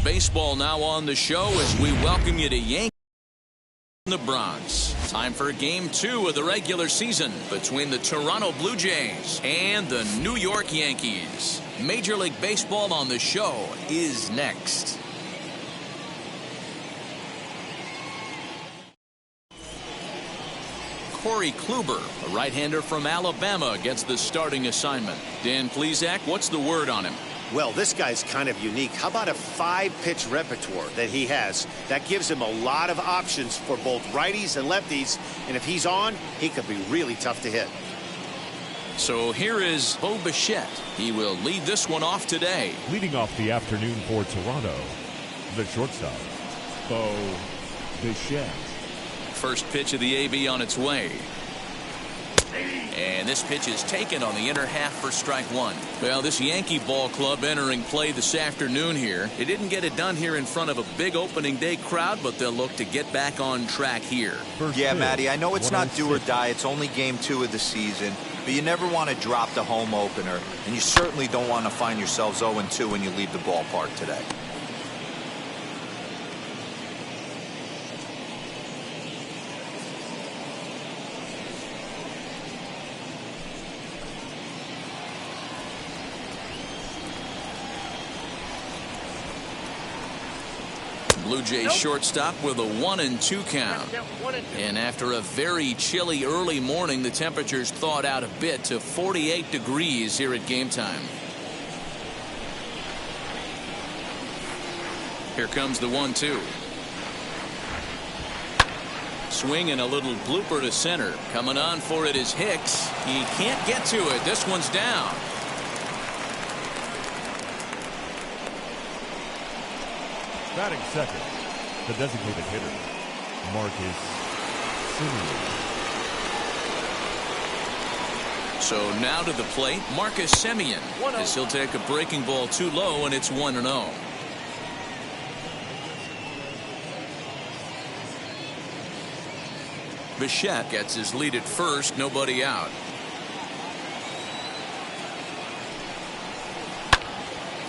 baseball now on the show as we welcome you to Yankees in the Bronx. Time for Game 2 of the regular season between the Toronto Blue Jays and the New York Yankees. Major League Baseball on the show is next. Corey Kluber, a right-hander from Alabama, gets the starting assignment. Dan Plesac, what's the word on him? Well, this guy's kind of unique. How about a 5-pitch repertoire that he has? That gives him a lot of options for both righties and lefties. And if he's on, he could be really tough to hit. So here is Bo Bichette. He will lead this one off today. Leading off the afternoon for Toronto, the shortstop, Bo Bichette. First pitch of the AB on its way. And this pitch is taken on the inner half for strike one. Well, this Yankee ball club entering play this afternoon here. They didn't get it done here in front of a big opening day crowd, but they'll look to get back on track here. Yeah, Matty, I know it's not do or die. It's only game 2 of the season, but you never want to drop the home opener, and you certainly don't want to find yourselves 0-2 when you leave the ballpark today. Blue Jays shortstop with a 1-2 count. And after a very chilly early morning, the temperatures thawed out a bit to 48 degrees here at game time. Here comes the 1-2. Swing and a little blooper to center. Coming on for it is Hicks. He can't get to it. This one's down. Batting second, the designated hitter, Marcus Semien. So now to the plate, Marcus Semien, as he'll take a breaking ball too low, and it's 1-0. Bichette gets his lead at first, nobody out.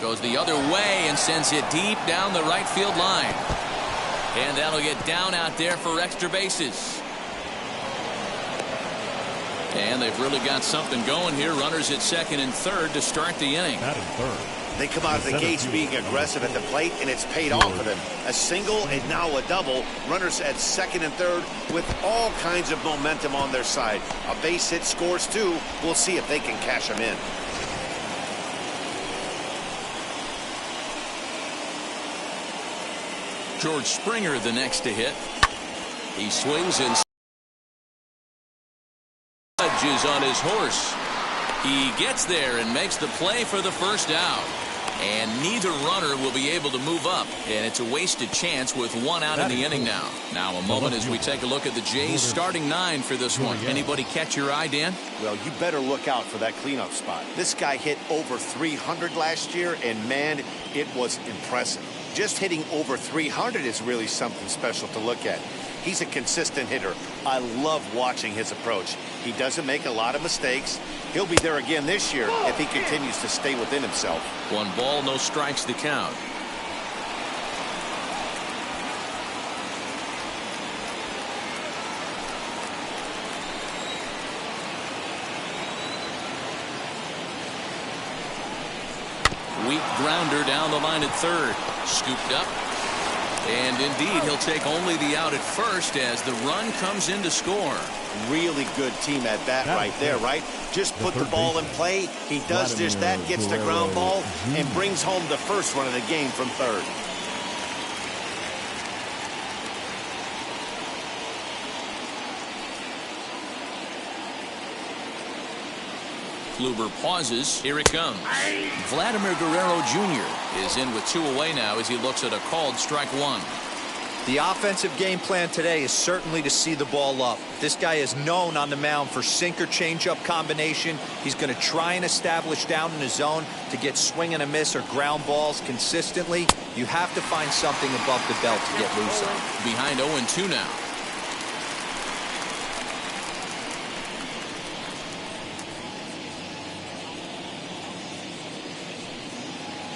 Goes the other way and sends it deep down the right field line. And that'll get down out there for extra bases. And they've really got something going here. Runners at second and third to start the inning. They come out of the gates being aggressive at the plate, and it's paid off for them. A single and now a double. Runners at second and third with all kinds of momentum on their side. A base hit scores too. We'll see if they can cash them in. George Springer the next to hit. He swings and is on his horse. He gets there and makes the play for the first out. And neither runner will be able to move up. And it's a wasted chance with one out in the inning now. Now a moment as we take a look at the Jays starting 9 for this one. Anybody catch your eye, Dan? Well, you better look out for that cleanup spot. This guy hit over 300 last year, and man, it was impressive. Just hitting over 300 is really something special to look at. He's a consistent hitter. I love watching his approach. He doesn't make a lot of mistakes. He'll be there again this year if he continues to stay within himself. 1 ball, no strikes to count. Weak grounder down the line at third. Scooped up. And indeed, he'll take only the out at first as the run comes in to score. Really good team at bat right there, right? Just put the ball in play. He does just that, gets the ground ball, and brings home the first run of the game from third. Kluber pauses. Here it comes. Vladimir Guerrero Jr. is in with 2 away now as he looks at a called strike 1. The offensive game plan today is certainly to see the ball up. This guy is known on the mound for sinker changeup combination. He's going to try and establish down in the zone to get swing and a miss or ground balls consistently. You have to find something above the belt to get loose on. Behind 0-2 now.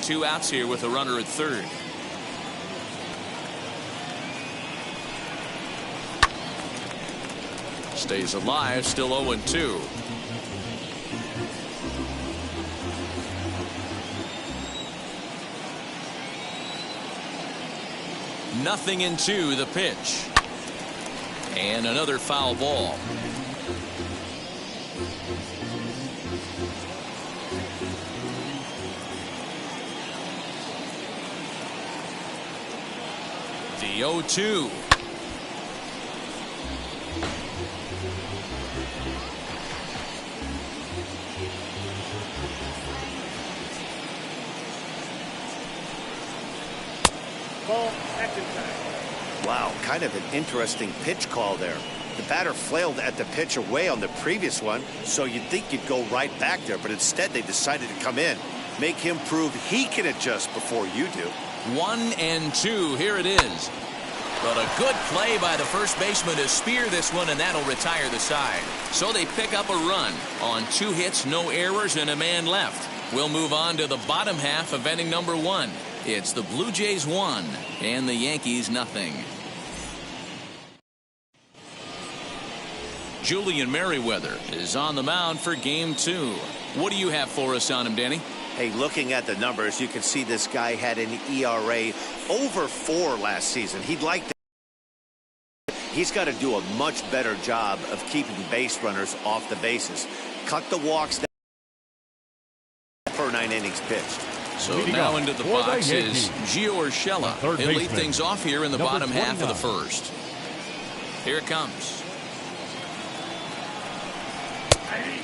Two outs here with a runner at third. Stays alive, still 0-2. Nothing in 2, the pitch. And another foul ball. The 0-2. Wow, kind of an interesting pitch call there. The batter flailed at the pitch away on the previous one, so you'd think you'd go right back there, but instead they decided to come in. Make him prove he can adjust before you do. 1-2, here it is. But a good play by the first baseman to spear this one, and that'll retire the side. So they pick up a run on 2 hits, no errors, and a man left. We'll move on to the bottom half of inning number 1. It's the Blue Jays 1 and the Yankees nothing. Julian Merriweather is on the mound for game 2. What do you have for us on him, Danny? Hey, looking at the numbers, you can see this guy had an ERA over 4 last season. He'd like to. He's got to do a much better job of keeping base runners off the bases. Cut the walks down per 9 innings pitched. So now into the box is Gio Urshela. He'll lead things off here in the bottom half of the first. Here it comes.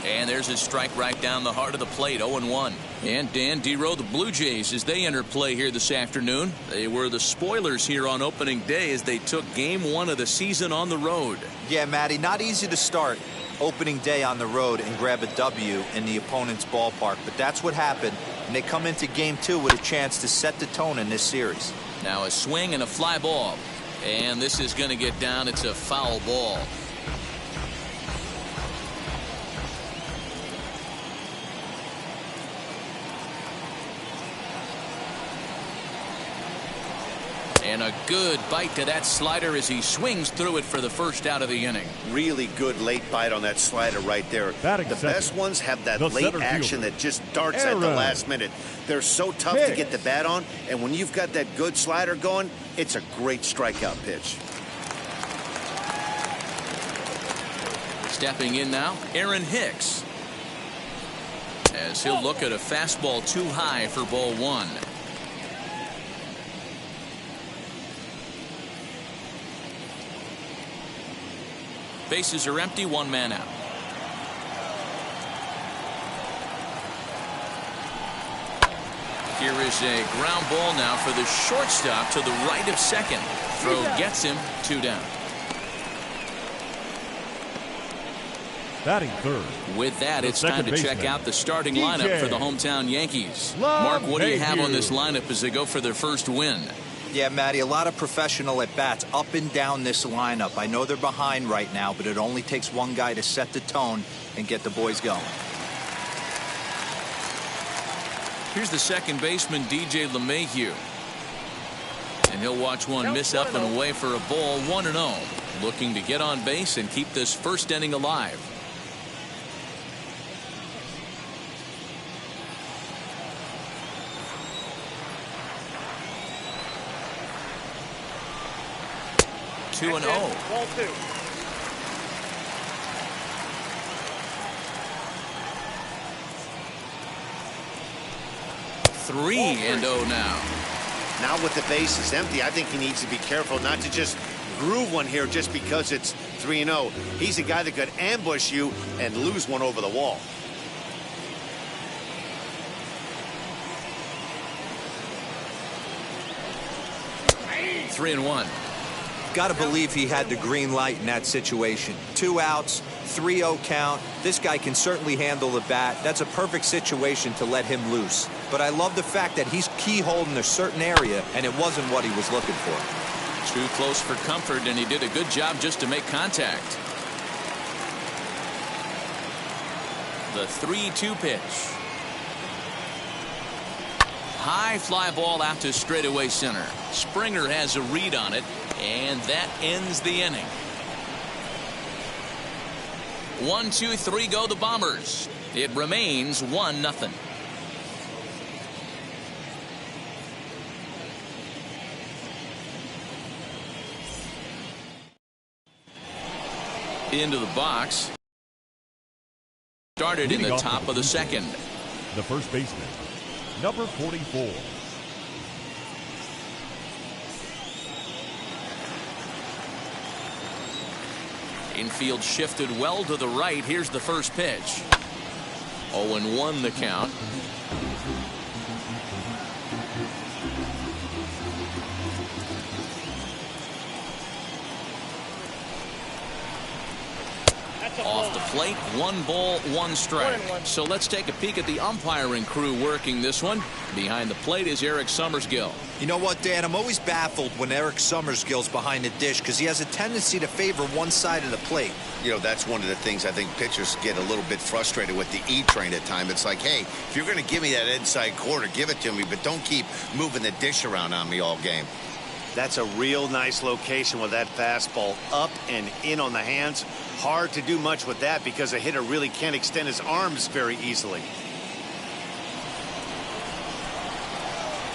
And there's a strike right down the heart of the plate, 0-1. And Dan Dero, the Blue Jays, as they enter play here this afternoon. They were the spoilers here on opening day as they took game 1 of the season on the road. Yeah, Matty, not easy to start opening day on the road and grab a W in the opponent's ballpark. But that's what happened, and they come into game 2 with a chance to set the tone in this series. Now a swing and a fly ball. And this is going to get down. It's a foul ball. And a good bite to that slider as he swings through it for the first out of the inning. Really good late bite on that slider right there. The best ones have that late action that just darts at the last minute. They're so tough to get the bat on, and when you've got that good slider going, it's a great strikeout pitch. Stepping in now, Aaron Hicks. As he'll look at a fastball too high for ball 1. Bases are empty, 1 man out. Here is a ground ball now for the shortstop to the right of second. Throw gets him, 2 down. Batting third. With that, it's time to check out the starting lineup for the hometown Yankees. Mark, what do you have on this lineup as they go for their first win? Yeah, Matty, a lot of professional at-bats up and down this lineup. I know they're behind right now, but it only takes one guy to set the tone and get the boys going. Here's the second baseman, DJ LeMahieu. And he'll watch one miss up and away for a ball, 1-0. Looking to get on base and keep this first inning alive. Two and 0. Ball 2. Three and 0 now. Now with the bases empty, I think he needs to be careful not to just groove one here just because it's 3-0. He's a guy that could ambush you and lose one over the wall. Three and 1. Got to believe he had the green light in that situation. 2 outs, 3-0 count. This guy can certainly handle the bat. That's a perfect situation to let him loose. But I love the fact that he's keyholed in a certain area, and it wasn't what he was looking for. Too close for comfort, and he did a good job just to make contact. The 3-2 pitch. High fly ball out to straightaway center. Springer has a read on it, and that ends the inning. 1, 2, 3 go the Bombers. It remains 1-0. Into the box. Started in the top of the second. The first baseman, number 44. Infield shifted well to the right. Here's the first pitch. 0-1 the count. Off the plate, 1 ball, 1 strike. So let's take a peek at the umpiring crew working this one. Behind the plate is Eric Summersgill. You know what, Dan? I'm always baffled when Eric Summersgill's behind the dish because he has a tendency to favor one side of the plate. You know, that's one of the things I think pitchers get a little bit frustrated with the E-train at times. It's like, hey, if you're going to give me that inside corner, give it to me, but don't keep moving the dish around on me all game. That's a real nice location with that fastball up and in on the hands. Hard to do much with that because a hitter really can't extend his arms very easily.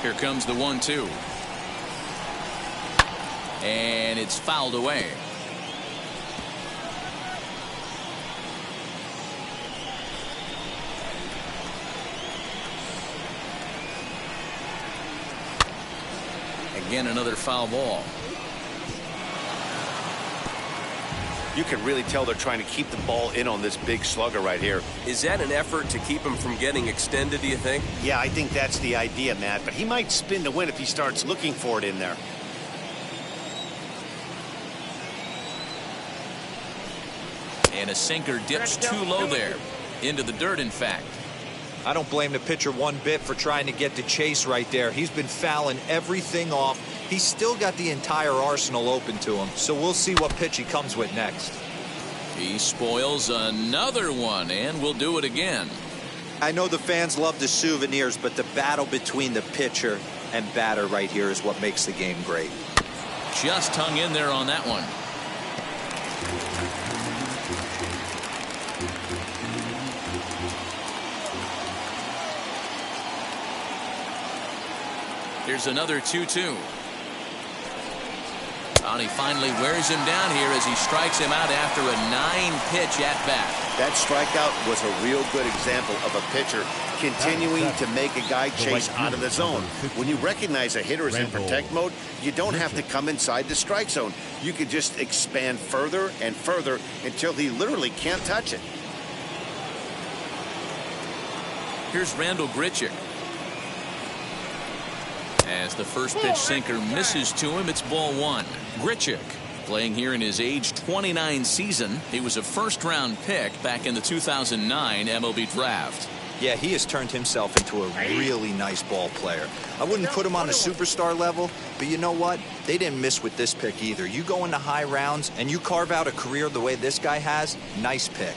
Here comes the 1-2. And it's fouled away. Again, another foul ball. You can really tell they're trying to keep the ball in on this big slugger right here. Is that an effort to keep him from getting extended, do you think? Yeah, I think that's the idea, Matt, but he might spin to win if he starts looking for it in there. And a sinker dips too low there. Into the dirt, in fact. I don't blame the pitcher one bit for trying to get the chase right there. He's been fouling everything off. He's still got the entire arsenal open to him, so we'll see what pitch he comes with next. He spoils another one, and will do it again. I know the fans love the souvenirs, but the battle between the pitcher and batter right here is what makes the game great. Just hung in there on that one. Here's another 2-2. And he finally wears him down here as he strikes him out after a 9-pitch at-bat. That strikeout was a real good example of a pitcher continuing to make a guy chase out of the zone. When you recognize a hitter is in protect mode, you don't have to come inside the strike zone. You can just expand further and further until he literally can't touch it. Here's Randall Grichuk. As the first pitch sinker misses to him, it's ball 1. Grichuk playing here in his age 29 season. He was a first-round pick back in the 2009 MLB draft. Yeah, he has turned himself into a really nice ball player. I wouldn't put him on a superstar level, but you know what? They didn't miss with this pick either. You go into high rounds and you carve out a career the way this guy has, nice pick.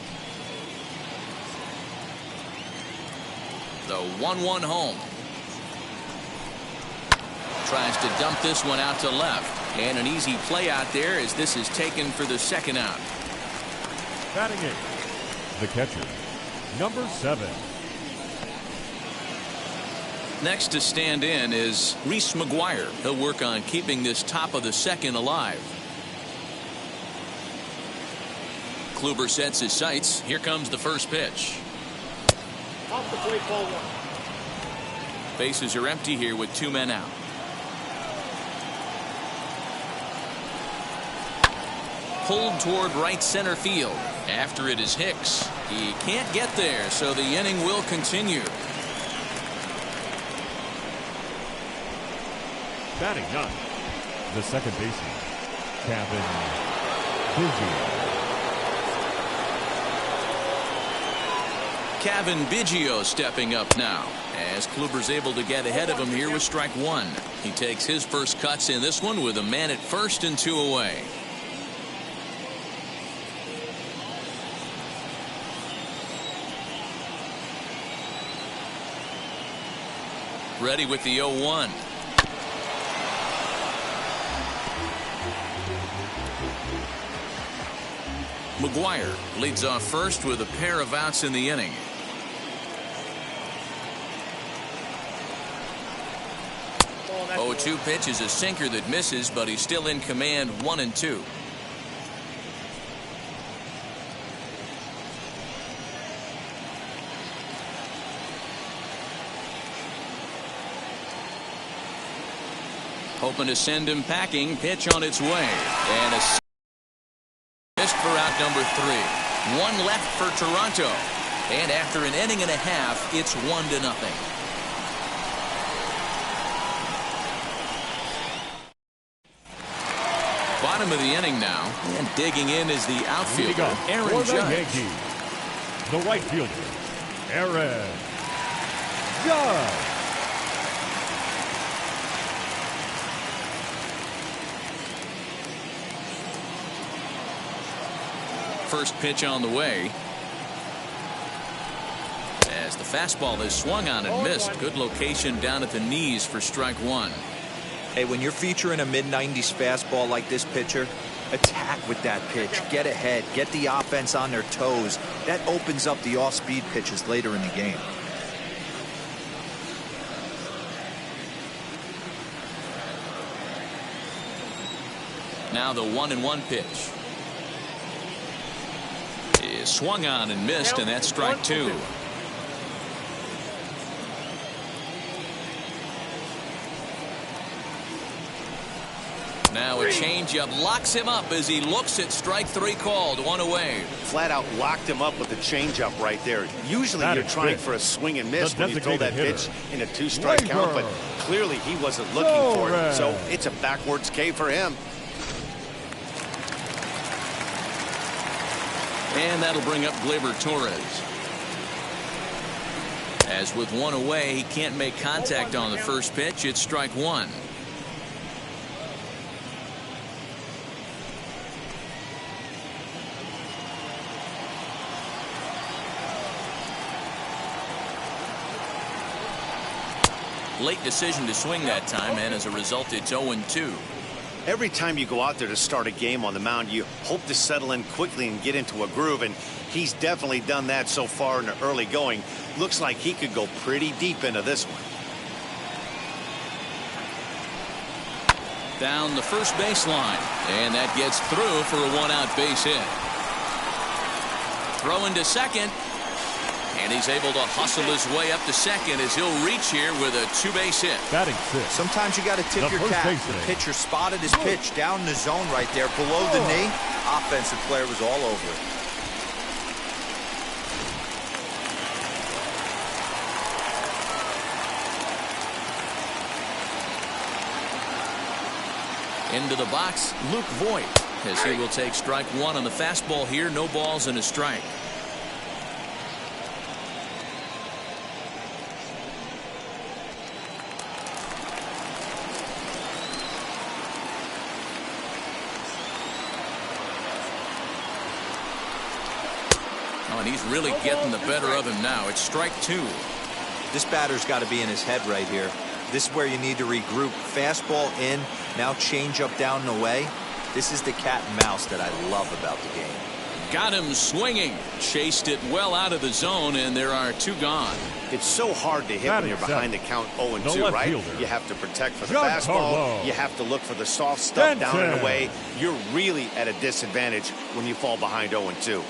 The 1-1 home. Tries to dump this one out to left. And an easy play out there as this is taken for the second out. Batting in, the catcher, number 7. Next to stand in is Reese McGuire. He'll work on keeping this top of the second alive. Kluber sets his sights. Here comes the first pitch. Off the plate, ball 1. Bases are empty here with 2 men out. Pulled toward right center field. After it is Hicks. He can't get there, so the inning will continue. Batting 9, the second baseman, Cavan Biggio. Cavan Biggio stepping up now as Kluber's able to get ahead of him here with strike 1. He takes his first cuts in this one with a man at first and 2 away. Ready with the 0-1. McGuire leads off first with a pair of outs in the inning. Oh, 0-2 pitch is a sinker that misses, but he's still in command, 1-2. Hoping to send him packing. Pitch on its way. And a missed for out number 3. One left for Toronto. And after an inning and a half, it's 1-0. Bottom of the inning now. And digging in is the outfielder, Aaron for the Judge. Yankees, the right fielder, Aaron Judge. First pitch on the way. As the fastball is swung on and missed. Good location down at the knees for strike 1. Hey, when you're featuring a mid-90s fastball like this pitcher, attack with that pitch. Get ahead. Get the offense on their toes. That opens up the off-speed pitches later in the game. Now the 1-1 pitch. Is swung on and missed, and that's strike 2. Now a changeup locks him up as he looks at strike 3 called. 1 away. Flat out locked him up with the changeup right there. Usually you're trying for a swing and miss when you throw that pitch in a 2-strike count, but clearly he wasn't looking for it, so it's a backwards K for him. And that'll bring up Gleyber Torres. As with 1 away, he can't make contact on the first pitch. It's strike 1. Late decision to swing that time, and as a result, it's 0-2. Every time you go out there to start a game on the mound, you hope to settle in quickly and get into a groove, and he's definitely done that so far in the early going. Looks like he could go pretty deep into this one. Down the first baseline, and that gets through for a 1-out base hit. Throw into second, and he's able to hustle his way up to second as he'll reach here with a 2-base hit. Batting 6. Sometimes you got to tip your cap. The pitcher spotted his pitch down in the zone right there below the knee. Offensive player was all over it. Into the box, Luke Voigt, as he will take strike 1 on the fastball here. No balls and a strike. Oh, and he's really getting the better of him now. It's strike 2. This batter's got to be in his head right here. This is where you need to regroup. Fastball in, now change up down and away. This is the cat and mouse that I love about the game. Got him swinging. Chased it well out of the zone, and there are 2 gone. It's so hard to hit when you're behind the count 0-2, right? You have to protect for the fastball. You have to look for the soft stuff down and away. You're really at a disadvantage when you fall behind 0-2.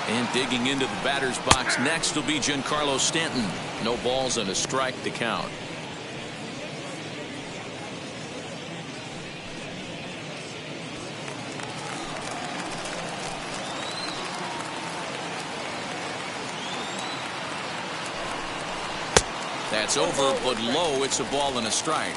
And digging into the batter's box next will be Giancarlo Stanton. No balls and a strike to count. That's over, but low. It's a ball and a strike.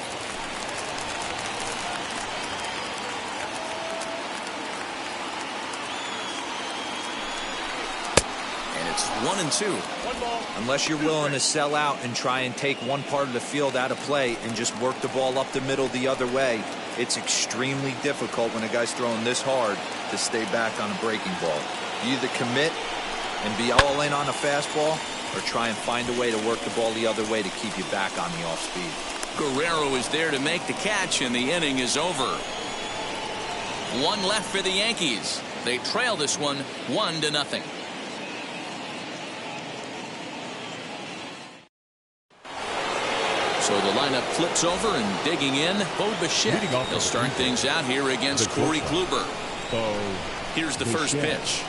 It's 1-2. Unless you're willing to sell out and try and take one part of the field out of play and just work the ball up the middle the other way, It's extremely difficult when a guy's throwing this hard to stay back on a breaking ball. You either commit and be all in on a fastball, or try and find a way to work the ball the other way to keep you back on the off speed. Guerrero is there to make the catch, and the inning is over. One left for the Yankees. They trail this one 1-0. So the lineup flips over, and digging in, Bo Bichette. He'll start things out here against Corey Kluber. Here's the first pitch.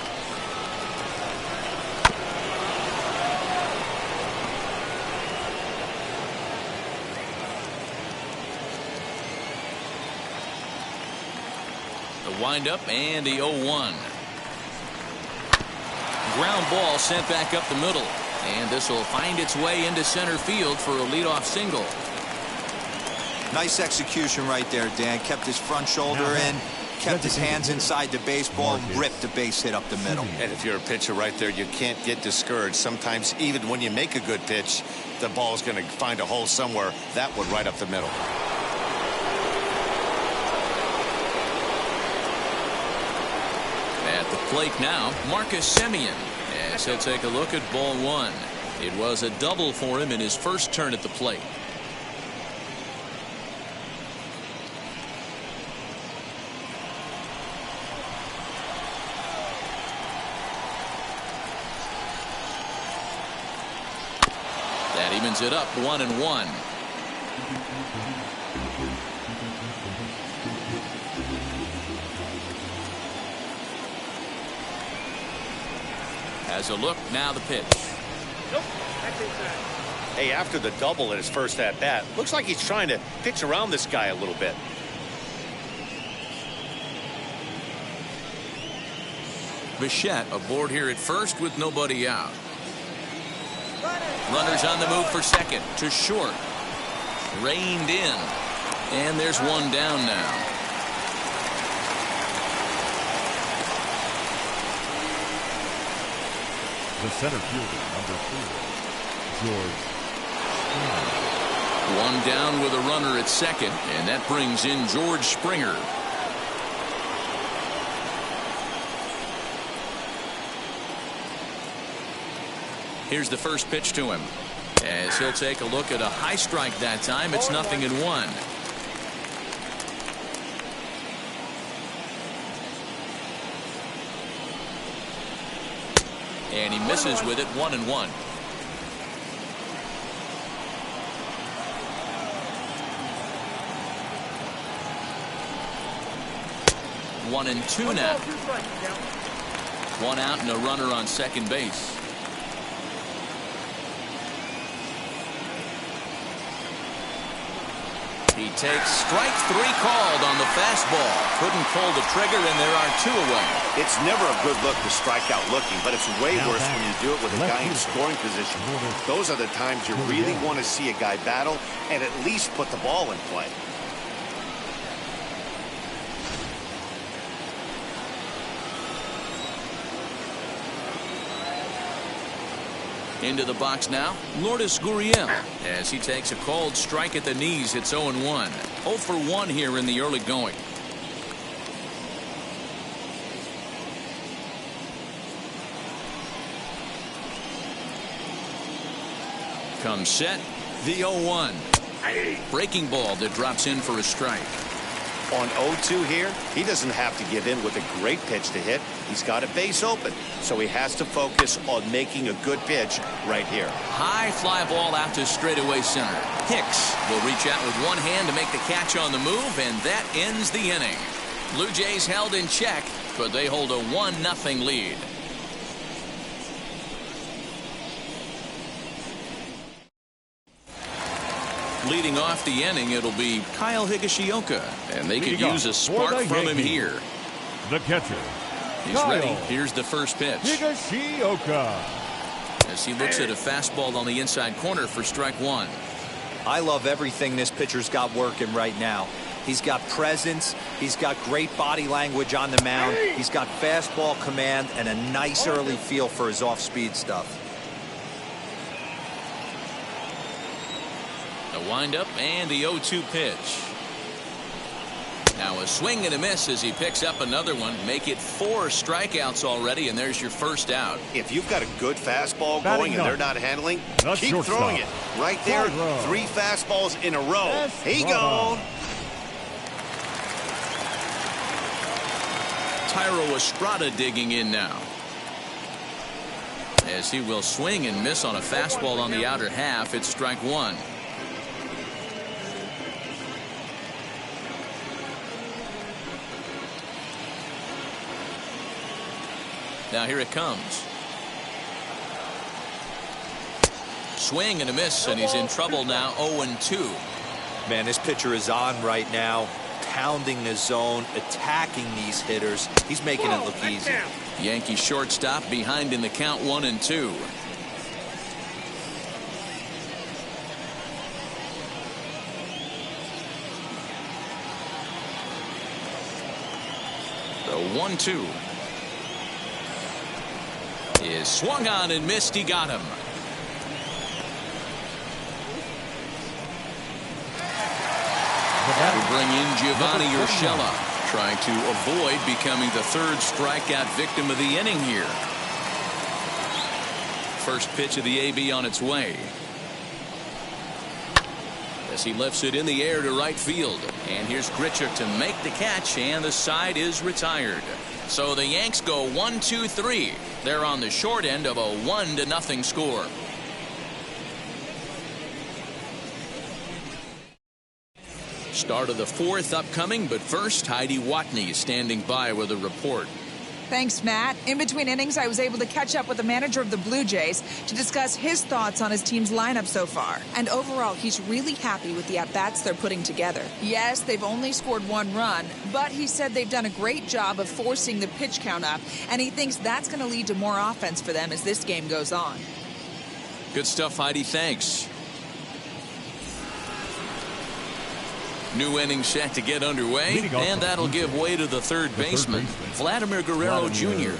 The windup and the 0-1. Ground ball sent back up the middle. And this will find its way into center field for a leadoff single. Nice execution right there, Dan. Kept his front shoulder in, kept his hands inside the baseball, and ripped the base hit up the middle. And if you're a pitcher right there, you can't get discouraged. Sometimes even when you make a good pitch, the ball's going to find a hole somewhere. That one right up the middle. At the plate now, Marcus Semien. As he'll take a look at ball one. It was a double for him in his first turn at the plate. That evens it up 1-1. Has a look, now the pitch. Nope, that's inside. Hey, after the double in his first at-bat, looks like he's trying to pitch around this guy a little bit. Bichette aboard here at first with nobody out. Runners on the move for second, to short. Reined in. And there's one down now. The center fielder, number 4, George. One down with a runner at second, and that brings in George Springer. Here's the first pitch to him. As he'll take a look at a high strike that time, it's 0-1. And he misses with it, 1-1. One and two now. One out and a runner on second base. He takes strike 3 called on the fastball. Couldn't pull the trigger, and there are 2 away. It's never a good look to strike out looking, but it's way worse when you do it with a guy in scoring position. Those are the times you really want to see a guy battle and at least put the ball in play. Into the box now, Lourdes Gurriel, as he takes a called strike at the knees. It's 0-1. 0 for 1 here in the early going. Comes set, the 0-1. Breaking ball that drops in for a strike. On 0-2 here, he doesn't have to give in with a great pitch to hit. He's got a base open, so he has to focus on making a good pitch right here. High fly ball out to straightaway center. Hicks will reach out with one hand to make the catch on the move, and that ends the inning. Blue Jays held in check, but they hold a 1-0 lead. Leading off the inning, it'll be Kyle Higashioka, and they could use a spark from him here. The catcher, He's ready. Here's the first pitch. Higashioka. As he looks at a fastball on the inside corner for strike 1. I love everything this pitcher's got working right now. He's got presence. He's got great body language on the mound. He's got fastball command and a nice early feel for his off-speed stuff. The windup and the 0-2 pitch. Now a swing and a miss as he picks up another one. Make it 4 strikeouts already, and there's your first out. If you've got a good fastball going and they're not handling, keep throwing it. Right there, 3 fastballs in a row. He gone. Tyro Estrada digging in now, as he will swing and miss on a fastball on the outer half. It's strike 1. Now here it comes. Swing and a miss, and he's in trouble now. 0-2. Man, this pitcher is on right now, pounding the zone, attacking these hitters. He's making it look easy. Yankee shortstop behind in the count. 1-2. The 1-2 is swung on and missed. He got him. To bring in Giovanni Urshela, trying to avoid becoming the 3rd strikeout victim of the inning here. First pitch of the AB on its way, as he lifts it in the air to right field. And here's Grichuk to make the catch, and the side is retired. So the Yanks go 1-2-3. They're on the short end of a 1-0 score. Start of the 4th upcoming, but first, Heidi Watney standing by with a report. Thanks, Matt. In between innings, I was able to catch up with the manager of the Blue Jays to discuss his thoughts on his team's lineup so far. And overall, he's really happy with the at-bats they're putting together. Yes, they've only scored 1 run, but he said they've done a great job of forcing the pitch count up, and he thinks that's going to lead to more offense for them as this game goes on. Good stuff, Heidi. Thanks. New inning set to get underway, and that'll give way to the third baseman, Vladimir Guerrero Jr.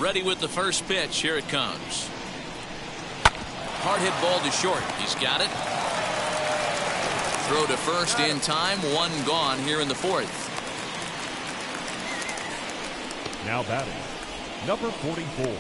Ready with the first pitch. Here it comes. Hard hit ball to short. He's got it. Throw to first in time. 1 gone here in the 4th. Now batting, number 44.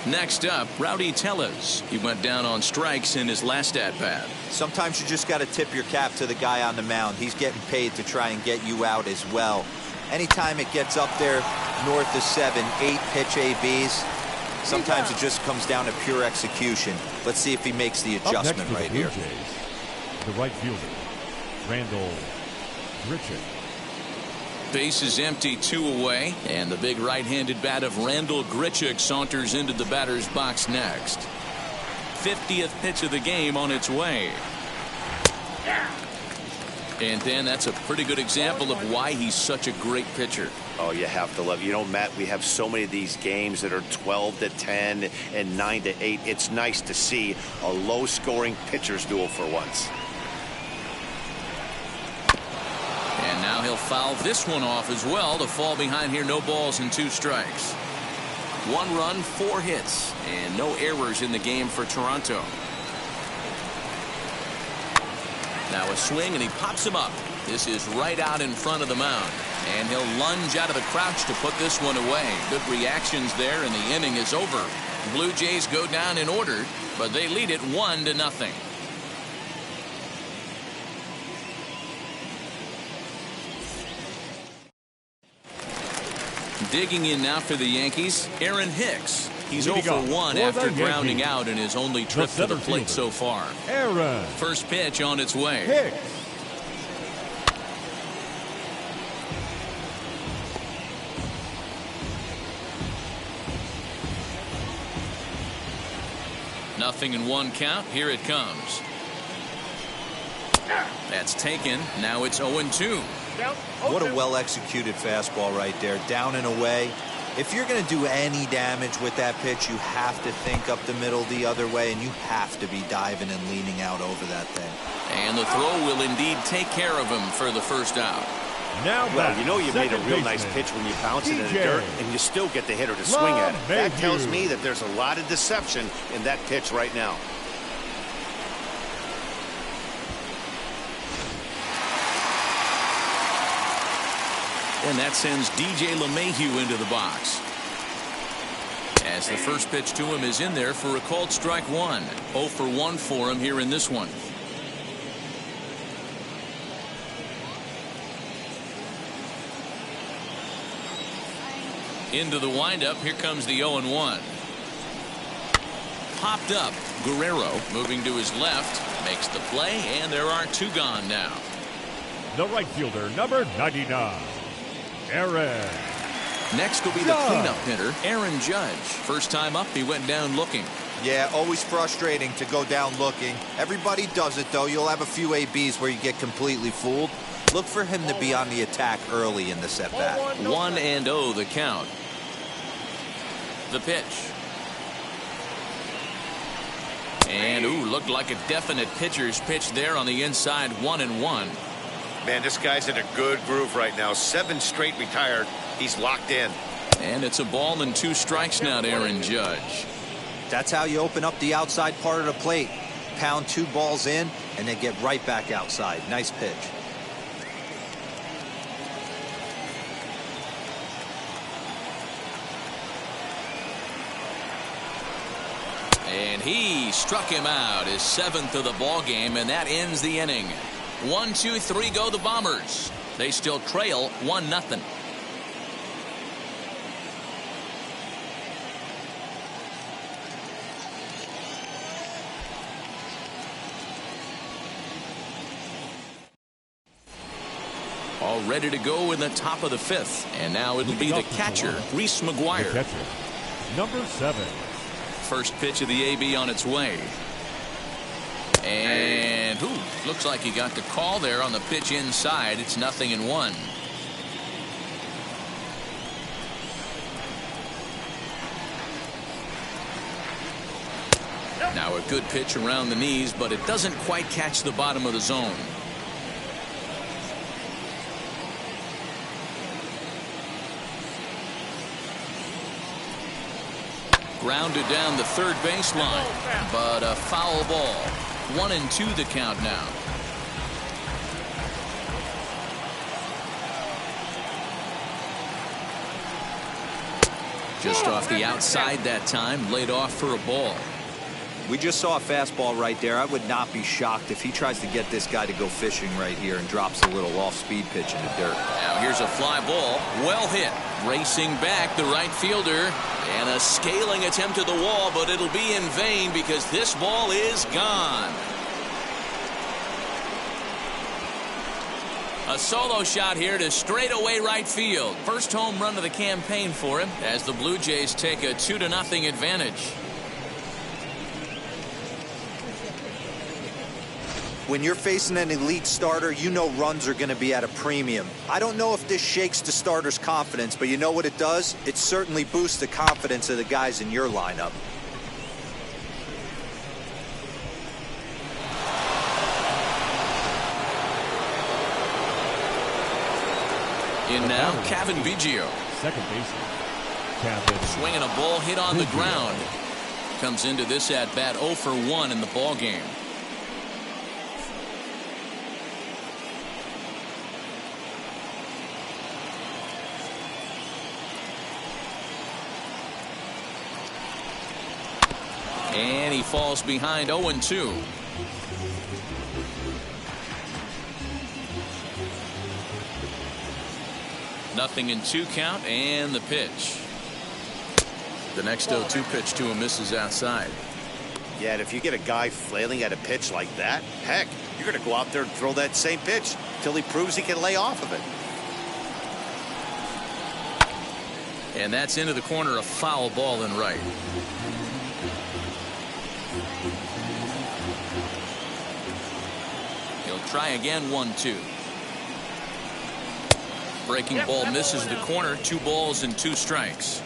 Next up, Rowdy Tellez. He went down on strikes in his last at-bat. Sometimes you just got to tip your cap to the guy on the mound. He's getting paid to try and get you out as well. Anytime it gets up there north of 7, 8 pitch ABs, sometimes it just comes down to pure execution. Let's see if he makes the adjustment right here. The right fielder, Randall Grichuk. Base is empty, 2 away, and the big right-handed bat of Randall Grichuk saunters into the batter's box next. 50th pitch of the game on its way. And then that's a pretty good example of why he's such a great pitcher. Oh, you have to love. You know, Matt, we have so many of these games that are 12-10 and 9-8. It's nice to see a low-scoring pitcher's duel for once. And now he'll foul this one off as well to fall behind here. No balls and 2 strikes. 1 run, 4 hits, and no errors in the game for Toronto. Now a swing, and he pops him up. This is right out in front of the mound. And he'll lunge out of the crouch to put this one away. Good reactions there, and the inning is over. The Blue Jays go down in order, but they lead it 1-0. Digging in now for the Yankees, Aaron Hicks. He's 0 for 1 after grounding out in his only trip to the plate so far. Aaron. First pitch on its way. Hicks. Nothing in 1 count. Here it comes. That's taken. Now it's 0-2. What a well-executed fastball right there. Down and away. If you're going to do any damage with that pitch, you have to think up the middle the other way, and you have to be diving and leaning out over that thing. And the throw will indeed take care of him for the first out. Now Well, you know you made a second real nice baseman, pitch when you bounce it in the DJ dirt and you still get the hitter to swing at it. That LeMahieu. tells me that there's a lot of deception in that pitch right now. And that sends DJ LeMahieu into the box. As the first pitch to him is in there for a called strike one. 0 for 1 for him here in this one. Into the windup. Here comes the 0-1. Popped up. Guerrero moving to his left. Makes the play, and there are 2 gone now. The right fielder, number 99, Aaron. Next will be the cleanup hitter, Aaron Judge. First time up, he went down looking. Yeah, always frustrating to go down looking. Everybody does it, though. You'll have a few ABs where you get completely fooled. Look for him to be on the attack early in this at-bat. 1-0 the count. The pitch. And, ooh, looked like a definite pitcher's pitch there on the inside. 1-1. Man, this guy's in a good groove right now. 7 straight retired. He's locked in. And it's a ball and 2 strikes now to Aaron Judge. That's how you open up the outside part of the plate. Pound 2 balls in, and then get right back outside. Nice pitch. And he struck him out, his 7th of the ball game, and that ends the inning. 1, 2, 3 go the Bombers. They still trail 1-0. All ready to go in the top of the 5th. And now it'll be the catcher, Reese McGuire. The catcher, number 7. First pitch of the AB on its way. And looks like he got the call there on the pitch inside. It's 0-1. Now a good pitch around the knees, but it doesn't quite catch the bottom of the zone. Grounded down the third baseline, but a foul ball. 1-2 the count now. Just off the outside that time, laid off for a ball. We just saw a fastball right there. I would not be shocked if he tries to get this guy to go fishing right here and drops a little off-speed pitch in the dirt. Now here's a fly ball. Well hit. Racing back the right fielder. And a scaling attempt to the wall, but it'll be in vain because this ball is gone. A solo shot here to straightaway right field. First home run of the campaign for him as the Blue Jays take a 2-0 advantage. When you're facing an elite starter, you know runs are going to be at a premium. I don't know if this shakes the starter's confidence, but you know what it does? It certainly boosts the confidence of the guys in your lineup. In now, Kevin Biggio. Second baseman, Kevin. Swinging a ball hit on the ground. Comes into this at-bat 0 for 1 in the ball game. And he falls behind 0-2. Nothing in 2 count and the pitch. The next 0-2 pitch to him misses outside. Yeah, and if you get a guy flailing at a pitch like that, heck, you're going to go out there and throw that same pitch till he proves he can lay off of it. And that's into the corner, a foul ball in right. He'll try again, 1-2. Breaking ball misses the corner, 2 balls and 2 strikes.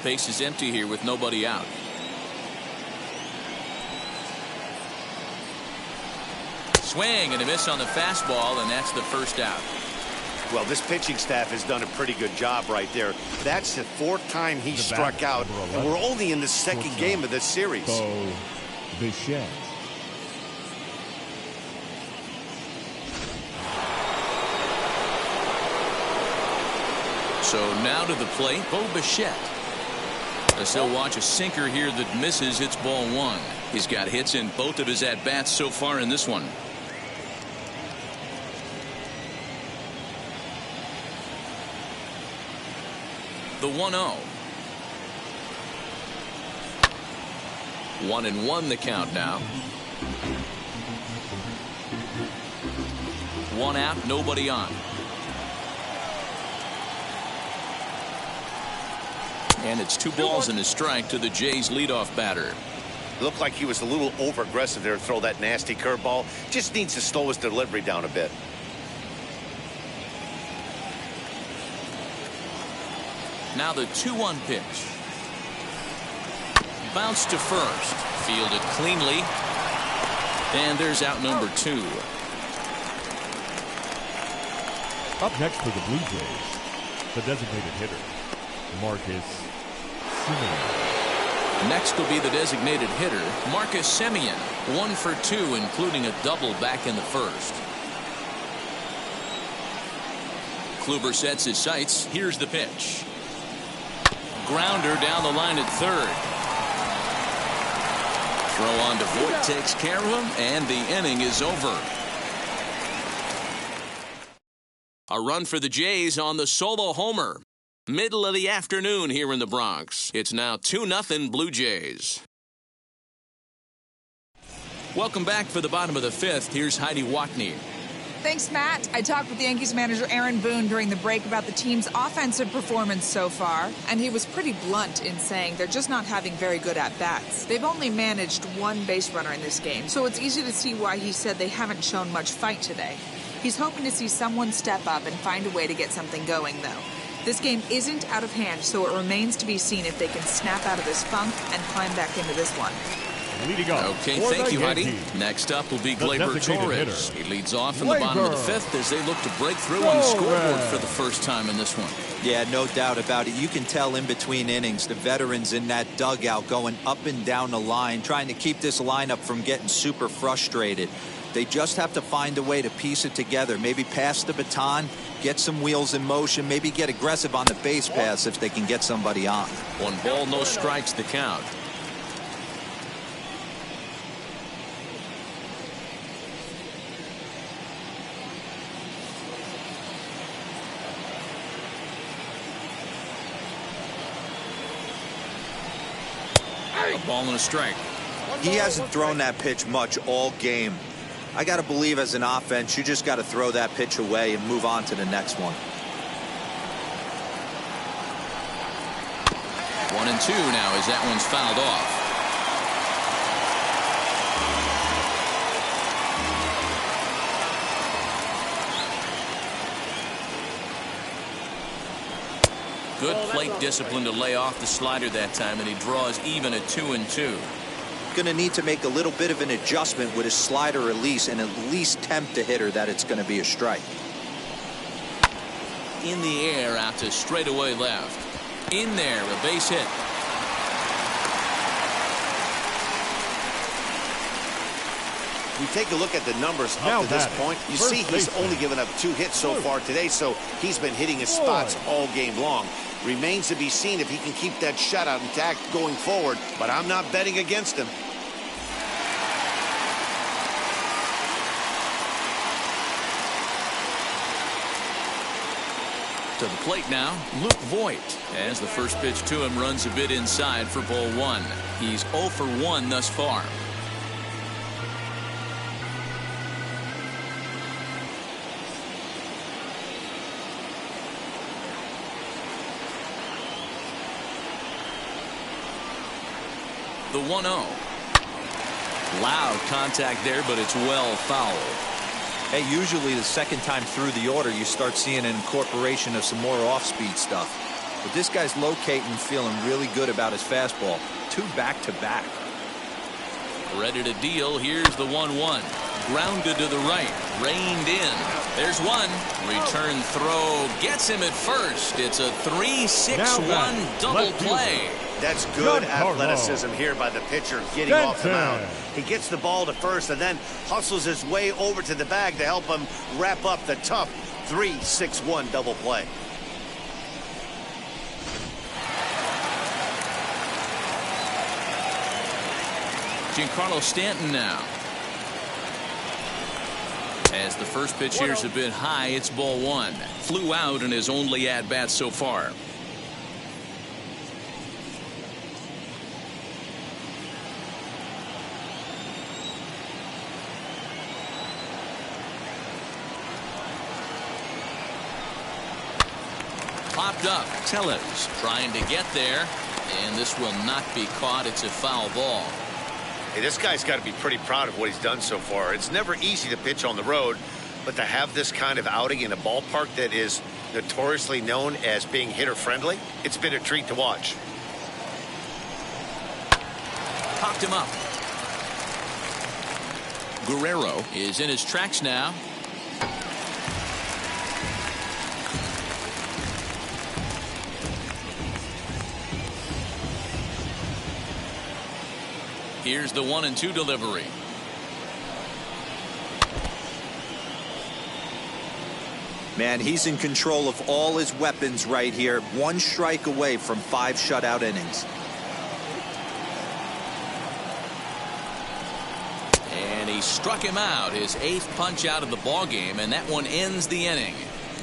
Base is empty here with nobody out. Swing and a miss on the fastball, and that's the first out. Well, this pitching staff has done a pretty good job right there. That's the 4th time he struck out, and we're only in the 2nd game of this series. Bo Bichette. So now to the plate, Bo Bichette. As he'll watch a sinker here that misses. It's ball 1. He's got hits in both of his at-bats so far in this one. The 1-0. 1-1 the count now. 1 out, nobody on. And it's 2 balls and a strike to the Jays leadoff batter. Looked like he was a little over-aggressive there to throw that nasty curveball. Just needs to slow his delivery down a bit. Now the 2-1 pitch. Bounce to first. Fielded cleanly. And there's out number 2. Up next for the Blue Jays, the designated hitter, Marcus Semien. Next will be the designated hitter, Marcus Semien. 1 for 2, including a double back in the first. Kluber sets his sights. Here's the pitch. Grounder down the line at third. Throw on to Voit takes care of him, and the inning is over. A run for the Jays on the solo homer. Middle of the afternoon here in the Bronx. It's now 2-0 Blue Jays. Welcome back for the bottom of the 5th. Here's Heidi Watney. Thanks, Matt. I talked with Yankees manager Aaron Boone during the break about the team's offensive performance so far, and he was pretty blunt in saying they're just not having very good at-bats. They've only managed 1 base runner in this game, so it's easy to see why he said they haven't shown much fight today. He's hoping to see someone step up and find a way to get something going, though. This game isn't out of hand, so it remains to be seen if they can snap out of this funk and climb back into this one. Leading up. Okay, thank you, Heidi. Next up will be Gleyber Torres. He leads off in the bottom of the 5th as they look to break through on the scoreboard for the first time in this one. Yeah, no doubt about it. You can tell in between innings, the veterans in that dugout going up and down the line, trying to keep this lineup from getting super frustrated. They just have to find a way to piece it together. Maybe pass the baton, get some wheels in motion, maybe get aggressive on the base pass if they can get somebody on. 1 ball, no strikes the count. A ball and a strike. He hasn't thrown that pitch much all game. I got to believe as an offense, you just got to throw that pitch away and move on to the next one. 1-2 now as that one's fouled off. Good plate discipline to lay off the slider that time, and he draws even at 2-2. Going to need to make a little bit of an adjustment with his slider release and at least tempt the hitter that it's going to be a strike. In the air out to straightaway left. In there, a base hit. We take a look at the numbers up to this point. You see he's only given up 2 hits so far today, so he's been hitting his spots all game long. Remains to be seen if he can keep that shutout intact going forward, but I'm not betting against him. To the plate now, Luke Voit. As the first pitch to him runs a bit inside for ball 1. He's 0 for 1 thus far. The 1-0. Loud contact there, but it's well foul. Hey, usually the second time through the order, you start seeing an incorporation of some more off-speed stuff. But this guy's locating, feeling really good about his fastball. 2 back-to-back. Ready to deal. Here's the 1-1. Grounded to the right. Reined in. There's one. Return throw. Gets him at first. It's a 3-6-1 double play. That's good athleticism here by the pitcher getting off the mound. He gets the ball to first and then hustles his way over to the bag to help him wrap up the tough 3-6-1 double play. Giancarlo Stanton now. As the first pitch here's a bit high, it's ball one. Flew out in his only at-bat so far. Popped up. Tellez trying to get there, and this will not be caught. It's a foul ball. Hey, this guy's got to be pretty proud of what he's done so far. It's never easy to pitch on the road, but to have this kind of outing in a ballpark that is notoriously known as being hitter-friendly, it's been a treat to watch. Popped him up. Guerrero is in his tracks now. Here's the 1-2 delivery. Man, he's in control of all his weapons right here. One strike away from 5 shutout innings. And he struck him out, his 8th punch out of the ball game, and that one ends the inning.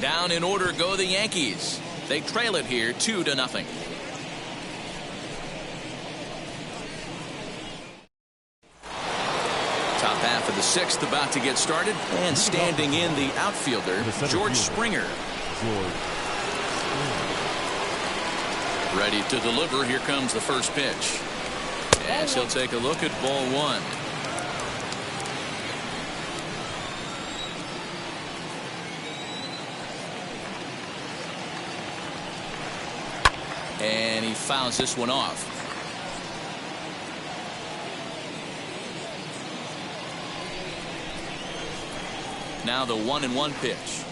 Down in order go the Yankees. They trail it here 2-0. Top half of the 6th about to get started, and standing in the outfielder, George Springer. Ready to deliver. Here comes the first pitch. As he'll take a look at ball one. And he fouls this one off. Now the 1-1 pitch.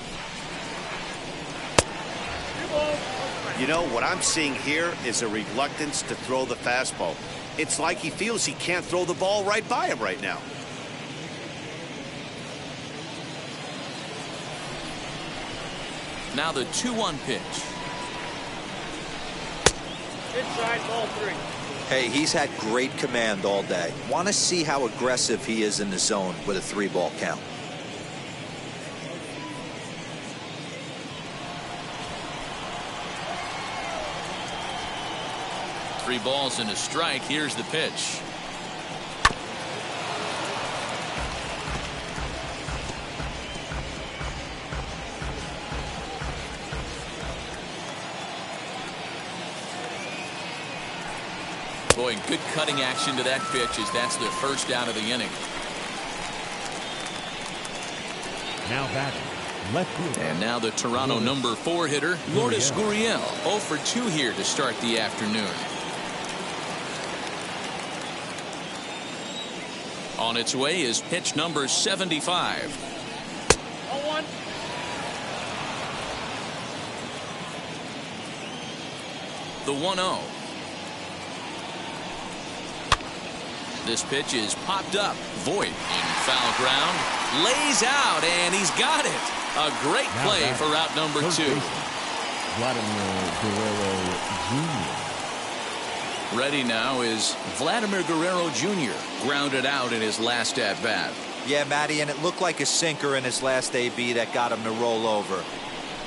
You know, what I'm seeing here is a reluctance to throw the fastball. It's like he feels he can't throw the ball right by him right now. Now the 2-1 pitch. Inside, ball 3. Hey, he's had great command all day. Want to see how aggressive he is in the zone with a 3-ball count. 3 balls and a strike. Here's the pitch. Boy, good cutting action to that pitch as that's the first out of the inning. Now batting, left field. And now the Toronto number 4 hitter, Lourdes Gurriel. 0 for 2 here to start the afternoon. On its way is pitch number 75. 0-1. The 1-0. This pitch is popped up. Voit in foul ground. Lays out, and he's got it. A great play for route number 2. Vladimir Guerrero Jr. Ready now is Vladimir Guerrero Jr. Grounded out in his last at-bat. Yeah, Matty, and it looked like a sinker in his last AB that got him to roll over.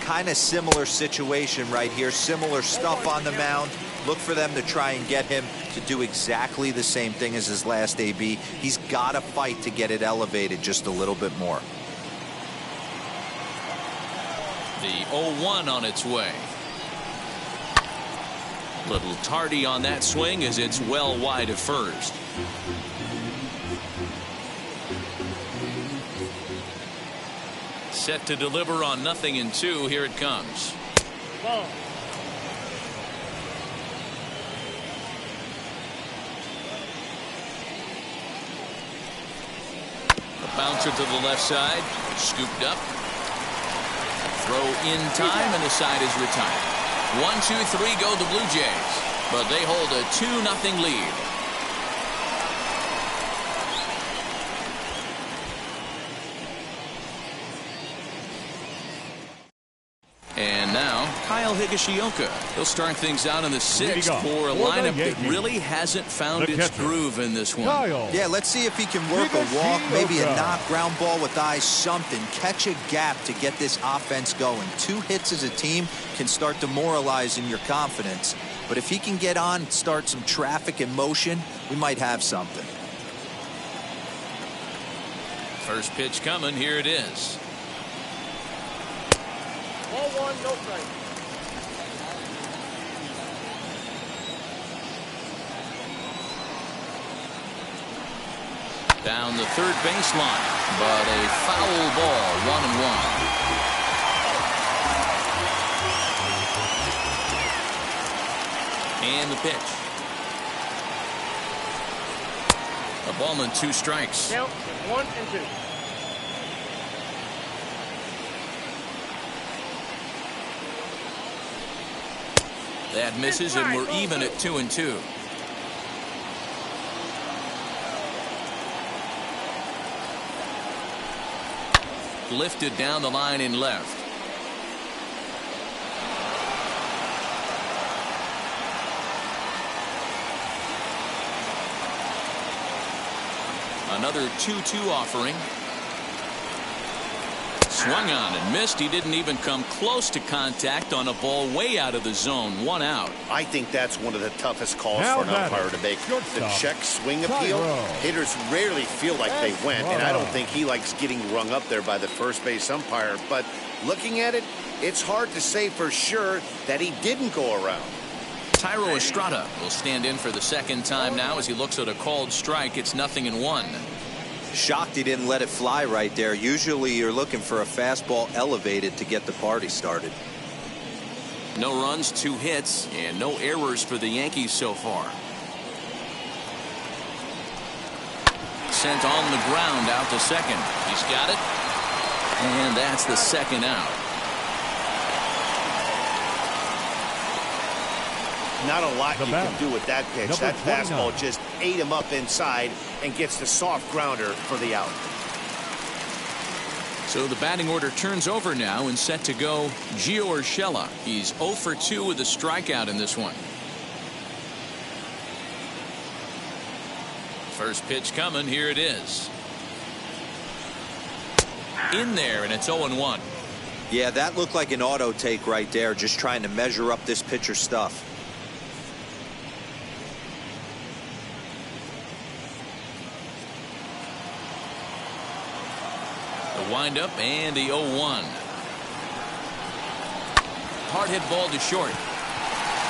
Kind of similar situation right here. Similar stuff on the mound. Look for them to try and get him to do exactly the same thing as his last AB. He's got to fight to get it elevated just a little bit more. The 0-1 on its way. Little tardy on that swing as it's well wide of first. Set to deliver on 0-2. Here it comes. Ball. The Bouncer to the left side. Scooped up. Throw in time, and the side is retired. 1-2-3 go the Blue Jays, but they hold a 2-0 lead. And now, Kyle Higashioka. He'll start things out in the sixth for a lineup that really hasn't found its groove in this one. Yeah, let's see if he can work a walk, maybe a knock, ground ball with eyes, something. Catch a gap to get this offense going. 2 hits as a team can start demoralizing your confidence. But if he can get on and start some traffic in motion, we might have something. First pitch coming. Here it is. Ball 1, no strike. Down the third baseline, but a foul ball, 1-1. And the pitch. A ball and 2 strikes. Count 1 and 2. That misses, and we're even at 2-2. Lifted down the line in left. Another 2-2 offering. Swung on and missed. He didn't even come close to contact on a ball way out of the zone. 1 out. I think that's one of the toughest calls for an umpire to make. The check swing appeal. Hitters rarely feel like they went, and I don't think he likes getting rung up there by the first base umpire. But looking at it, it's hard to say for sure that he didn't go around. Thairo Estrada will stand in for the second time now as he looks at a called strike. It's 0-1. Shocked he didn't let it fly right there. Usually you're looking for a fastball elevated to get the party started. No runs, 2 hits, and no errors for the Yankees so far. Sent on the ground out to second. He's got it. And that's the second out. Not a lot you can do with that pitch. That fastball just ate him up inside and gets the soft grounder for the out. So the batting order turns over now and set to go Gio Urshela. He's 0 for 2 with a strikeout in this one. First pitch coming. Here it is. In there, and it's 0-1. Yeah, that looked like an auto take right there, just trying to measure up this pitcher's stuff. Windup and the 0-1. Hard hit ball to short.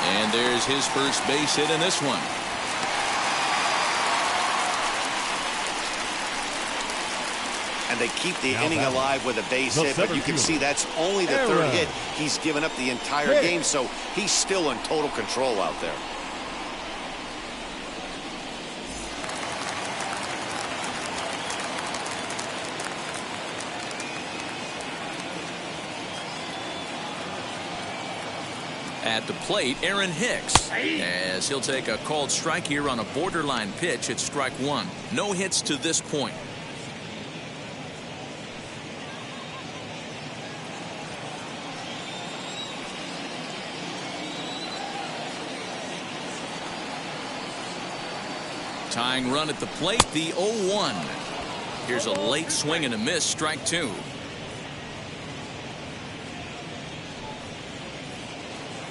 And there's his first base hit in this one. And they keep the inning alive with a base hit, but you can see that's only the third hit he's given up the entire game, so he's still in total control out there. At the plate, Aaron Hicks, as he'll take a called strike here on a borderline pitch at strike 1. No hits to this point. Tying run at the plate, the 0-1. Here's a late swing and a miss, strike 2.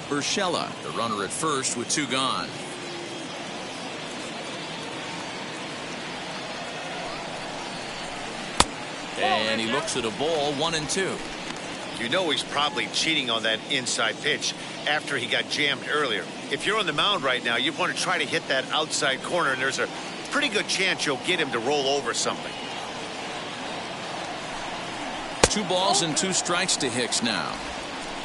Urshela, the runner at first with 2 gone. And he looks at a ball, 1-2. You know he's probably cheating on that inside pitch after he got jammed earlier. If you're on the mound right now, you want to try to hit that outside corner, and there's a pretty good chance you'll get him to roll over something. 2 balls and 2 strikes to Hicks now.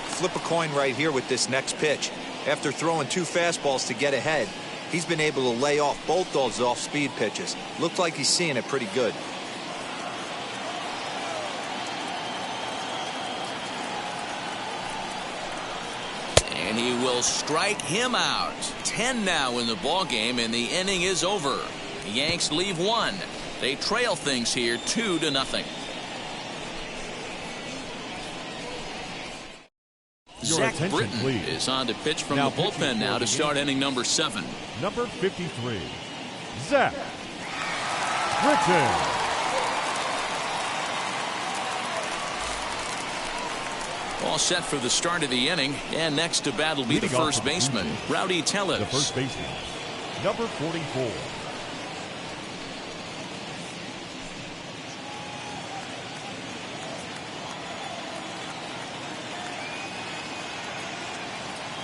Flip a coin right here with this next pitch. After throwing 2 fastballs to get ahead, he's been able to lay off both those off-speed pitches. Looks like he's seeing it pretty good. And he will strike him out. 10 now in the ball game, and the inning is over. The Yanks leave one. They trail things here 2-0. Zach Britton please. is on to pitch from Now the bullpen now to start inning number 7. Number 53, Zach Britton. All set for the start of the inning, and next to bat will be the first baseman, Rowdy Tellez. The first baseman, number 44.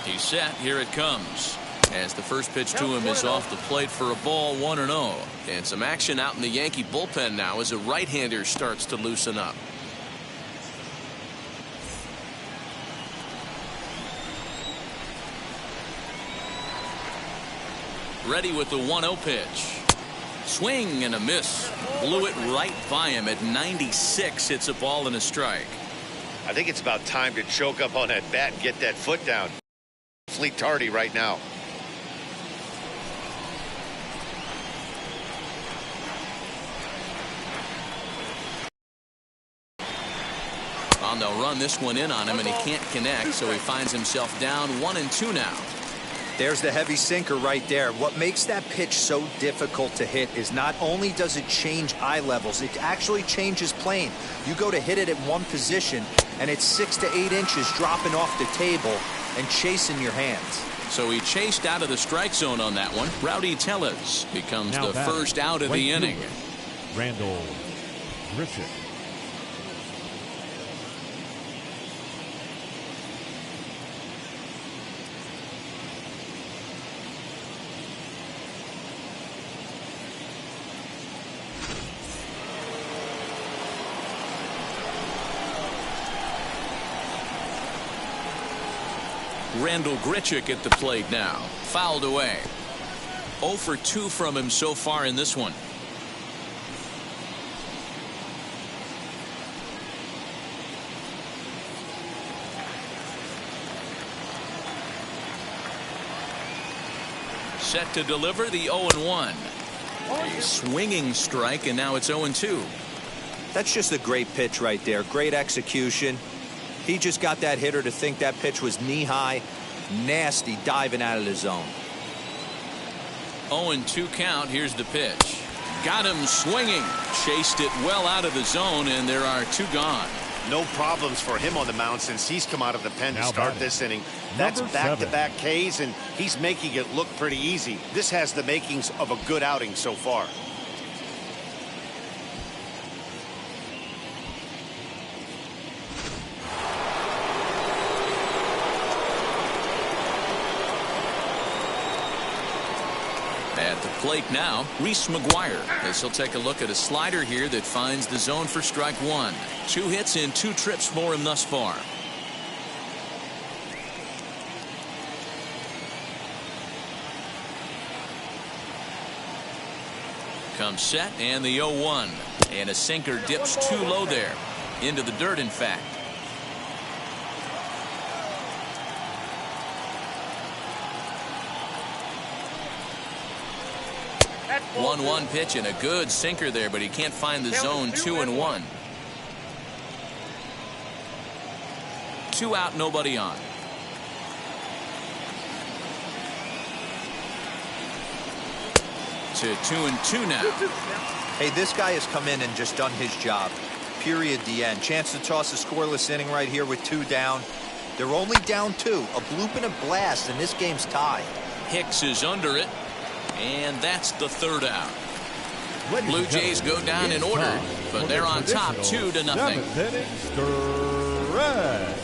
He's set. Here it comes. As the first pitch to him is off the plate for a ball, 1-0. And some action out in the Yankee bullpen now as a right-hander starts to loosen up. Ready with the 1-0 pitch. Swing and a miss. Blew it right by him at 96. It's a ball and a strike. I think it's about time to choke up on that bat and get that foot down. Fleet tardy right now. Well, they'll run this one in on him, and he can't connect, so he finds himself down 1-2 now. There's the heavy sinker right there. What makes that pitch so difficult to hit is not only does it change eye levels, it actually changes plane. You go to hit it at one position, and it's 6 to 8 inches dropping off the table and chasing your hands. So he chased out of the strike zone on that one. Rowdy Tellez becomes Now the batting, first out of right the inning. fielder, Randall Grichuk. Randall Grichuk at the plate now. Fouled away. 0 for 2 from him so far in this one. Set to deliver the 0-1. A swinging strike, and now it's 0-2. That's just a great pitch right there. Great execution. He just got that hitter to think that pitch was knee-high. Nasty diving out of the zone. 0-2 count. Here's the pitch. Got him swinging. Chased it well out of the zone, and there are 2 gone. No problems for him on the mound since he's come out of the pen to Now start batting, this inning. That's number back-to-back Ks, and he's making it look pretty easy. This has the makings of a good outing so far. At the plate now, Reese McGuire, as he'll take a look at a slider here that finds the zone for strike 1. 2 hits in 2 trips for him thus far. Comes set, and the 0-1. And a sinker dips too low there. Into the dirt, in fact. 1-1 pitch and a good sinker there, but he can't find the zone. 2-1. 2 out, nobody on. To 2-2 now. Hey, this guy has come in and just done his job. Period. The end. Chance to toss a scoreless inning right here with 2 down. They're only down 2. A bloop and a blast, and this game's tied. Hicks is under it. And that's the 3rd out. Blue Jays go down in order, but they're on top 2-0. 7th inning stretch.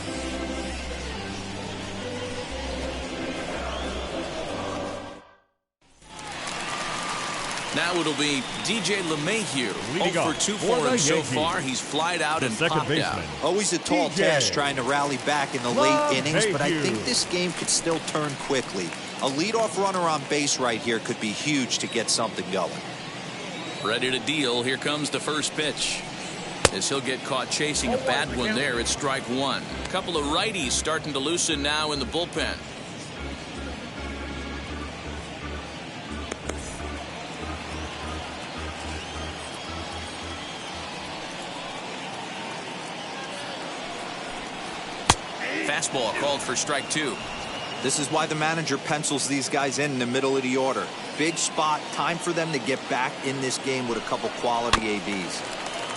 Now it'll be DJ LeMahieu. 0 for 2 for for him so Yankees. far. He's flied out and popped out. Always a tall DJ task trying to rally back in the late innings, but I think this game could still turn quickly. A leadoff runner on base right here could be huge to get something going. Ready to deal. Here comes the first pitch. As he'll get caught chasing a bad one there at strike 1. A couple of righties starting to loosen now in the bullpen. fastball called for strike 2. This is why the manager pencils these guys in the middle of the order. Big spot, time for them to get back in this game with a couple quality ABs.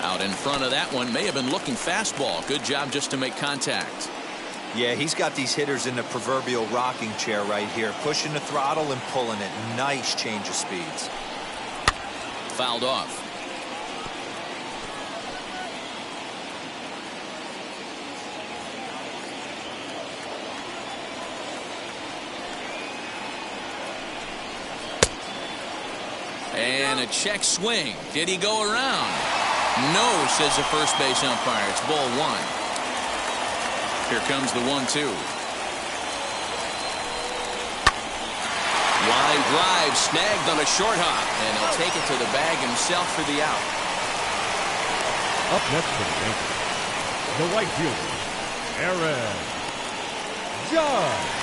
Out in front of that one, may have been looking fastball. Good job just to make contact. Yeah, he's got these hitters in the proverbial rocking chair right here, pushing the throttle and pulling it. Nice change of speeds. Fouled off. And a check swing. Did he go around? No, says the first base umpire. It's ball 1. Here comes the 1-2. Line drive snagged on a short hop, and he'll take it to the bag himself for the out. Up next for the Yankees, the right fielder, Aaron Judge.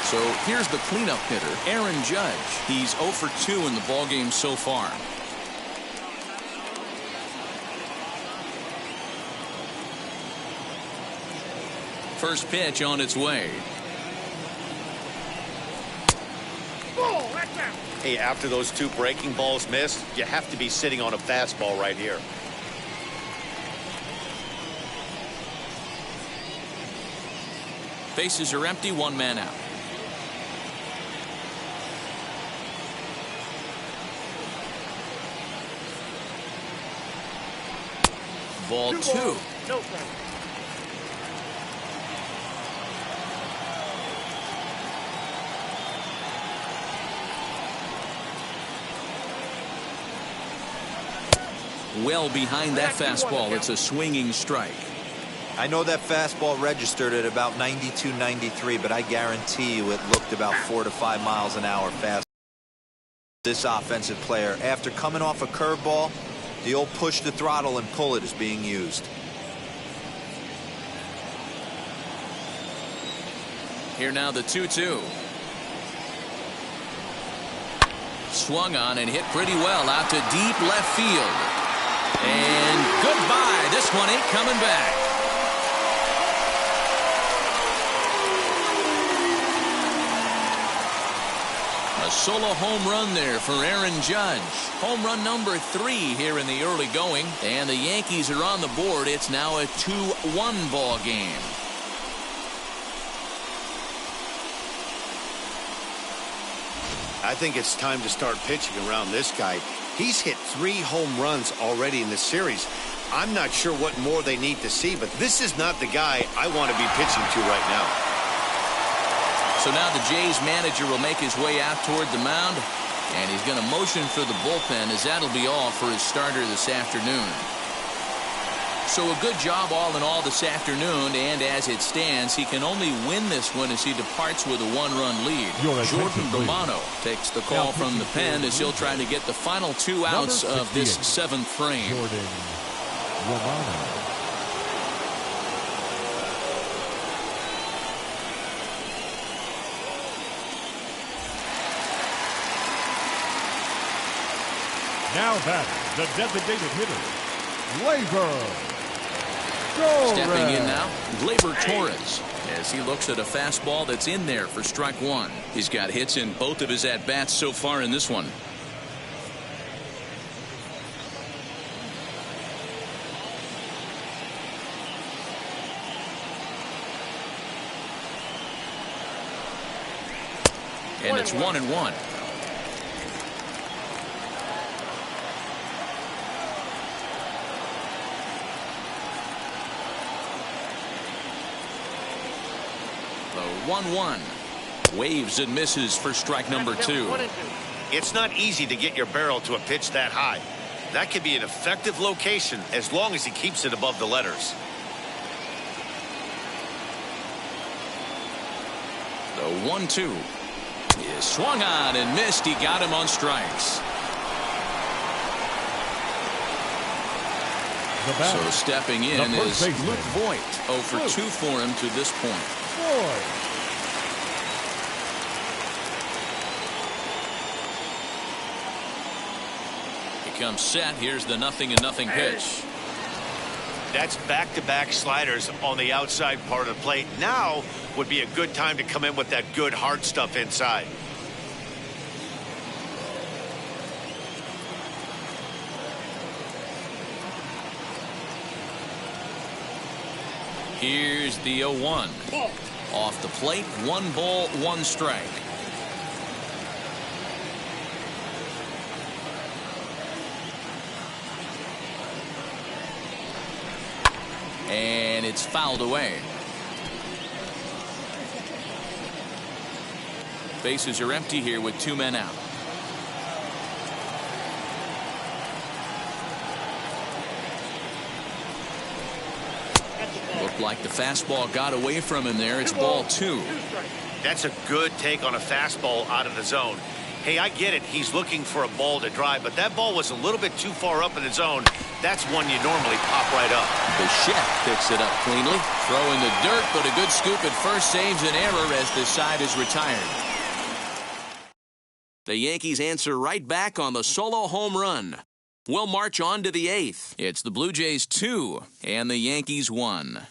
So here's the cleanup hitter, Aaron Judge. He's 0 for 2 in the ballgame so far. First pitch on its way. Hey, after those 2 breaking balls missed, you have to be sitting on a fastball right here. Bases are empty, 1 man out. Ball 2. No strike. Well behind that fastball. It's a swinging strike. I know that fastball registered at about 92, 93, but I guarantee you it looked about 4 to 5 miles an hour fast. This offensive player, after coming off a curveball, the old push the throttle and pull it is being used. Here now the 2-2. Swung on and hit pretty well out to deep left field. And goodbye. This one ain't coming back. A solo home run there for Aaron Judge. Home run number 3 here in the early going. And the Yankees are on the board. It's now a 2-1 ball game. I think it's time to start pitching around this guy. He's hit 3 home runs already in this series. I'm not sure what more they need to see, but this is not the guy I want to be pitching to right now. So now the Jays manager will make his way out toward the mound, and he's going to motion for the bullpen, as that'll be all for his starter this afternoon. So a good job all in all this afternoon, and as it stands, he can only win this one as he departs with a 1-run lead. Jordan Romano takes the call from the pen as he'll try to get the final 2 outs of this 7th frame. Jordan Romano. Now batting, the designated hitter, Gleyber. Stepping in now, Gleyber Torres, as he looks at a fastball that's in there for strike 1. He's got hits in both of his at-bats so far in this one. And it's 1-1. The 1-1. Waves and misses for strike number 2. It's not easy to get your barrel to a pitch that high. That could be an effective location as long as he keeps it above the letters. The 1-2 is swung on and missed. He got him on strikes. So stepping in is Luke Voigt. 0 for 2 for him to this point. He comes set. Here's the 0-0 pitch. That's back-to-back sliders on the outside part of the plate. Now would be a good time to come in with that good hard stuff inside. Here's the 0-1. Off the plate, 1 ball, 1 strike. And it's fouled away. Bases are empty here with 2 men out. Looked like the fastball got away from him there. It's ball 2. That's a good take on a fastball out of the zone. Hey, I get it. He's looking for a ball to drive, but that ball was a little bit too far up in the zone. That's one you normally pop right up. Bichette picks it up cleanly. Throwing the dirt, but a good scoop at first saves an error as the side is retired. The Yankees answer right back on the solo home run. We'll march on to the 8th. It's the Blue Jays 2 and the Yankees 1.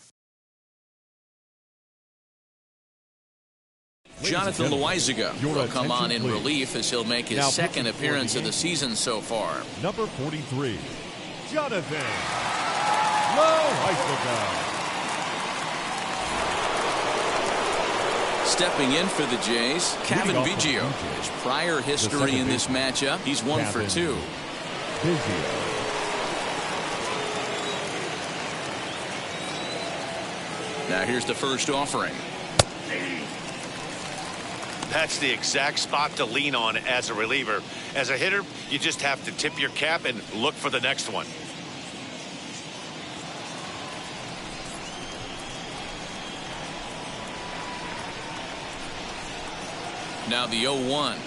Jonathan Loizaga will come on in relief as he'll make his second appearance of the season so far. Number 43, Jonathan Loizaga. Stepping in for the Jays, Kevin Biggio. His prior history in this matchup, he's 1 for 2. Now here's the first offering. That's the exact spot to lean on as a reliever. As a hitter, you just have to tip your cap and look for the next one. Now the 0-1.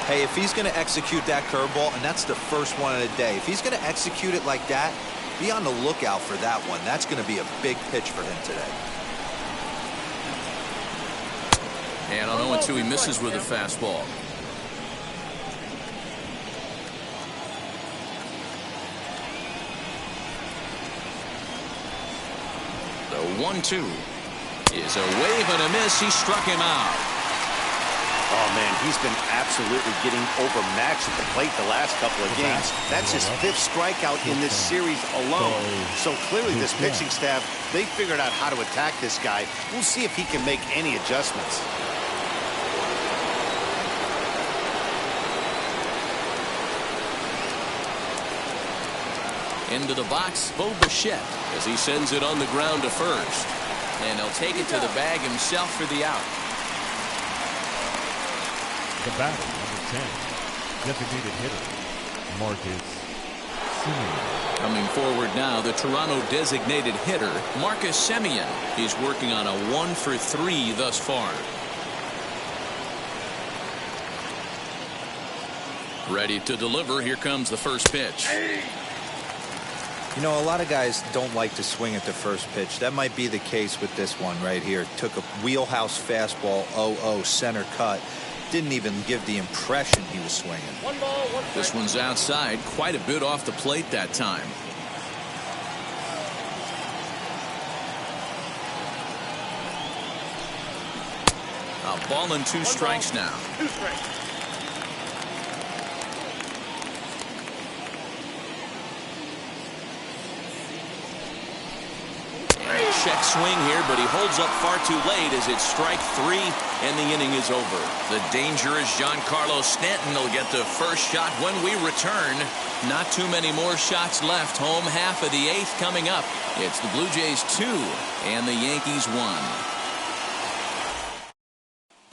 Hey, if he's going to execute that curveball, and that's the first one of the day, if he's going to execute it like that, be on the lookout for that one. That's going to be a big pitch for him today. And on 0-2, he misses with a fastball. The 1-2 is a wave and a miss. He struck him out. Oh, man, he's been absolutely getting overmatched at the plate the last couple of games. That's his 5th strikeout in this series alone. So clearly this pitching staff, they figured out how to attack this guy. We'll see if he can make any adjustments. Into the box, Bo Bichette, as he sends it on the ground to first. And he'll take it to the bag himself for the out. The batter, number 10, designated hitter, Marcus Semien. Coming forward now, the Toronto designated hitter, Marcus Semien. He's working on a 1 for 3 thus far. Ready to deliver. Here comes the first pitch. You know, a lot of guys don't like to swing at the first pitch. That might be the case with this one right here. Took a wheelhouse fastball, 0-0, center cut. Didn't even give the impression he was swinging. 1 ball, 1 strike. This one's outside, quite a bit off the plate that time. A ball and 2 strikes now. 2 strikes. Check swing here, but he holds up far too late as it's strike 3 and the inning is over. The dangerous Giancarlo Stanton will get the first shot when we return. Not too many more shots left. Home half of the 8th coming up. It's the Blue Jays 2 and the Yankees 1.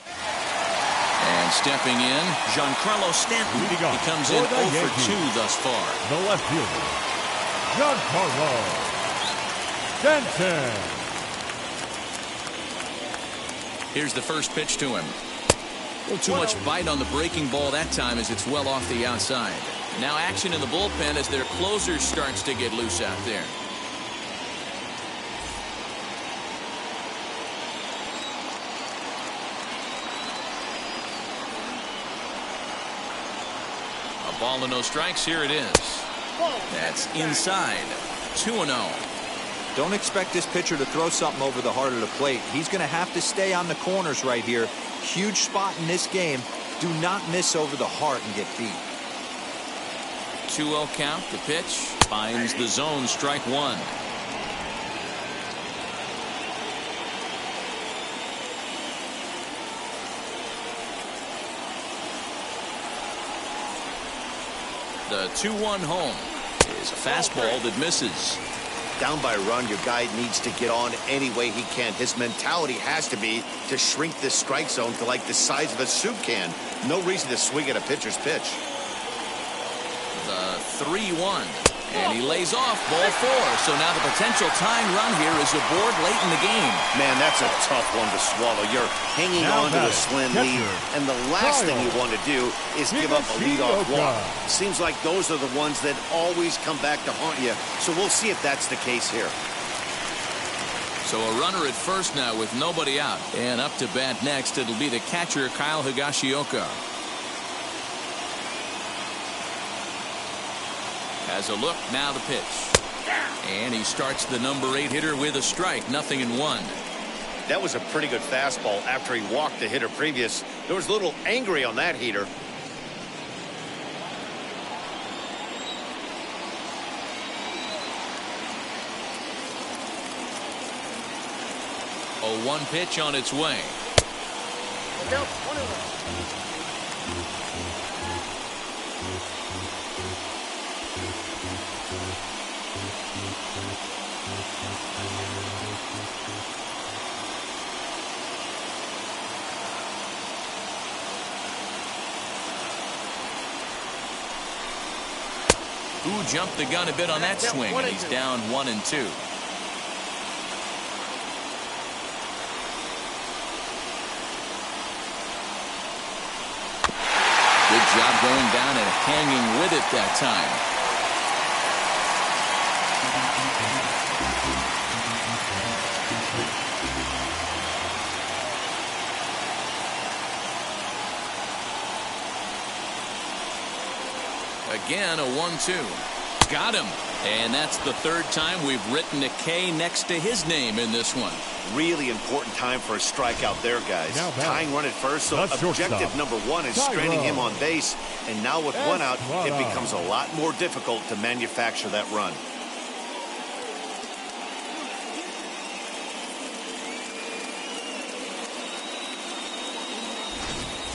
And stepping in, Giancarlo Stanton. He comes in 0 for 2 thus far. The left fielder, Giancarlo Stanton. Here's the first pitch to him. A little too much bite on the breaking ball that time as it's well off the outside. Now action in the bullpen as their closer starts to get loose out there. A ball and no strikes. Here it is. That's inside. 2-0. Don't expect this pitcher to throw something over the heart of the plate. He's going to have to stay on the corners right here. Huge spot in this game. Do not miss over the heart and get beat. 2-0 count. The pitch finds the zone. Strike one. The 2-1 home is a fastball that misses. Down by a run, your guy needs to get on any way he can. His mentality has to be to shrink this strike zone to like the size of a soup can. No reason to swing at a pitcher's pitch. The 3-1. And he lays off ball four. So now the potential tying run here is aboard late in the game. Man, that's a tough one to swallow. You're hanging on to a slim lead, and the last thing you want to do is give up a leadoff walk. Seems like those are the ones that always come back to haunt you. So we'll see if that's the case here. So a runner at first now with nobody out. And up to bat next, it'll be the catcher, Kyle Higashioka. Has a look, now the pitch. And he starts the number 8 hitter with a strike, 0-1. That was a pretty good fastball after he walked the hitter previous. There was a little angry on that heater. A 1 pitch on its way. Look out, 1-1. Who jumped the gun a bit on that swing, and he's down 1-2. Good job going down and hanging with it that time. Again, a 1-2. Got him. And that's the third time we've written a K next to his name in this one. Really important time for a strikeout there, guys. Tying run at first, so objective number 1 is stranding him on base. And now with 1 out, it becomes a lot more difficult to manufacture that run.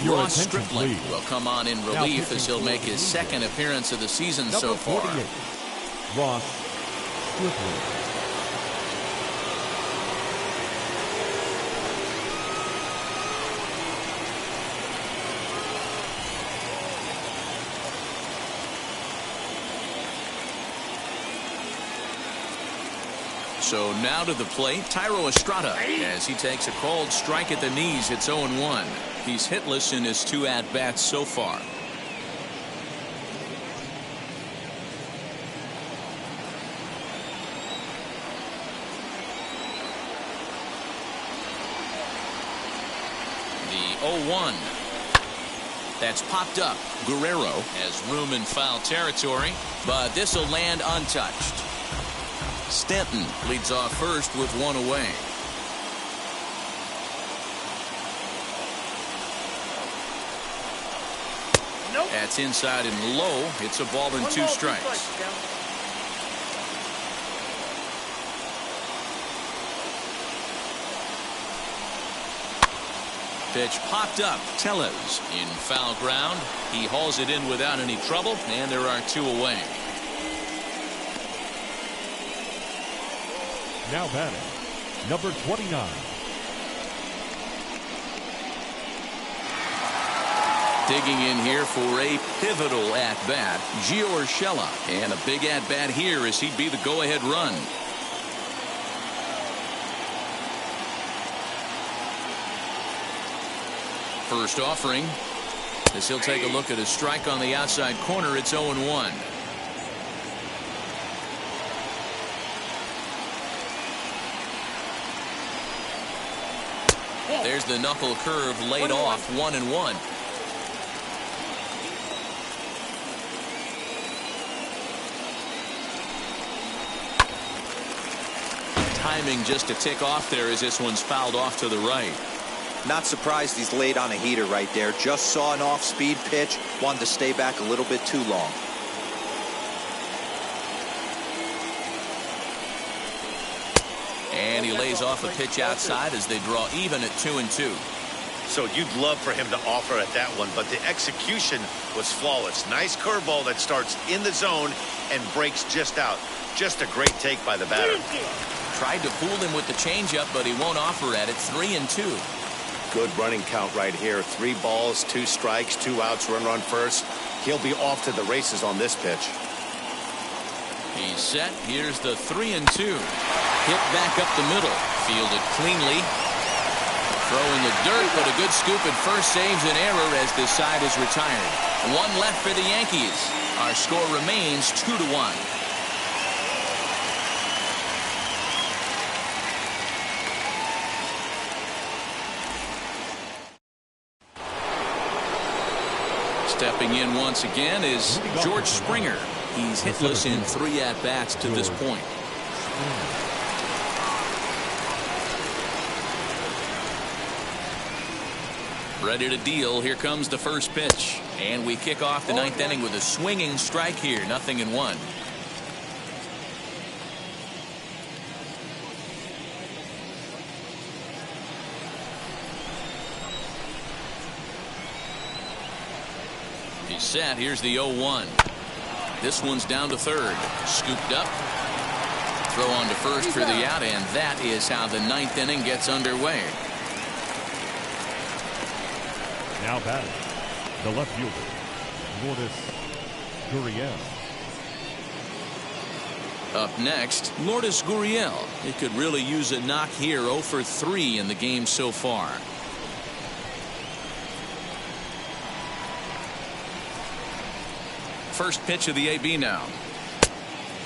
Ross Stripling will come on in relief as he'll make his second appearance of the season so far. Ross Stripling. So now to the plate, Thairo Estrada, as he takes a called strike at the knees. It's 0-1. He's hitless in his 2 at-bats so far. The 0-1. That's popped up. Guerrero has room in foul territory, but this will land untouched. Stanton leads off first with 1 away. That's inside and low. It's a ball and 2 strikes. Pitch popped up. Tellez in foul ground. He hauls it in without any trouble, and there are 2 away. Now batting, number 29. Digging in here for a pivotal at-bat, Gio Urshela. And a big at-bat here as he'd be the go-ahead run. First offering. As he'll take a look at a strike on the outside corner, it's 0-1. There's the knuckle curve laid off, 1-1. Timing just to tick off there as this one's fouled off to the right. Not surprised he's laid on a heater right there. Just saw an off-speed pitch. Wanted to stay back a little bit too long. And he lays off a pitch outside as they draw even at 2-2. So you'd love for him to offer at that one, but the execution was flawless. Nice curveball that starts in the zone and breaks just out. Just a great take by the batter. Tried to fool him with the changeup, but he won't offer at it. 3-2. Good running count right here. 3 balls, 2 strikes, 2 outs, run first. He'll be off to the races on this pitch. He's set. Here's the 3-2. Hit back up the middle. Fielded cleanly. Throw in the dirt, but a good scoop at first saves an error as this side is retired. 1 left for the Yankees. Our score remains 2-1. Stepping in once again is George Springer. He's hitless in 3 at-bats to this point. Ready to deal. Here comes the first pitch. And we kick off the 9th inning with a swinging strike here. 0-1. He's set. Here's the 0-1. This one's down to third. Scooped up. Throw on to first for the out, and that is how the 9th inning gets underway. Now batting, the left fielder, Lourdes Gurriel. Up next, Lourdes Gurriel. It could really use a knock here. 0 for 3 in the game so far. First pitch of the AB now.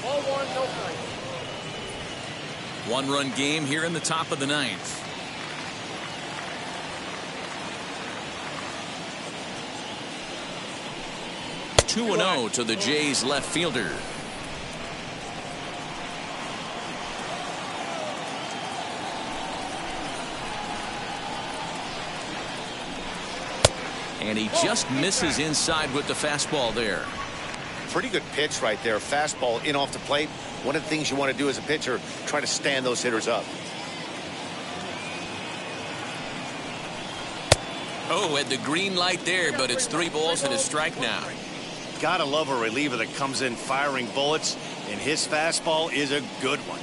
Ball 1, no strike. 1-run game here in the top of the 9th. Two 2-0 to the Jays left fielder. And he just misses inside with the fastball there. Pretty good pitch right there. Fastball in off the plate. One of the things you want to do as a pitcher, try to stand those hitters up. Oh, at the green light there, but it's 3 balls and a strike now. Gotta love a reliever that comes in firing bullets, and his fastball is a good one.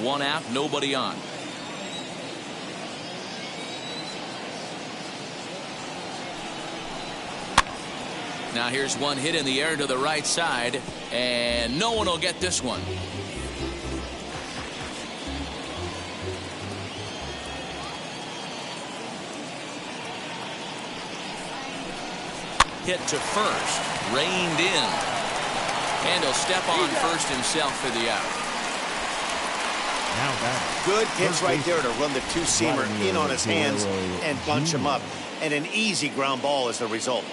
One out, nobody on. Now here's one hit in the air to the right side, and no one will get this one. Hit to first, reined in, and he'll step on first himself for the out. Good pitch right there to run the two-seamer in on his hands and bunch him up, and an easy ground ball as the result.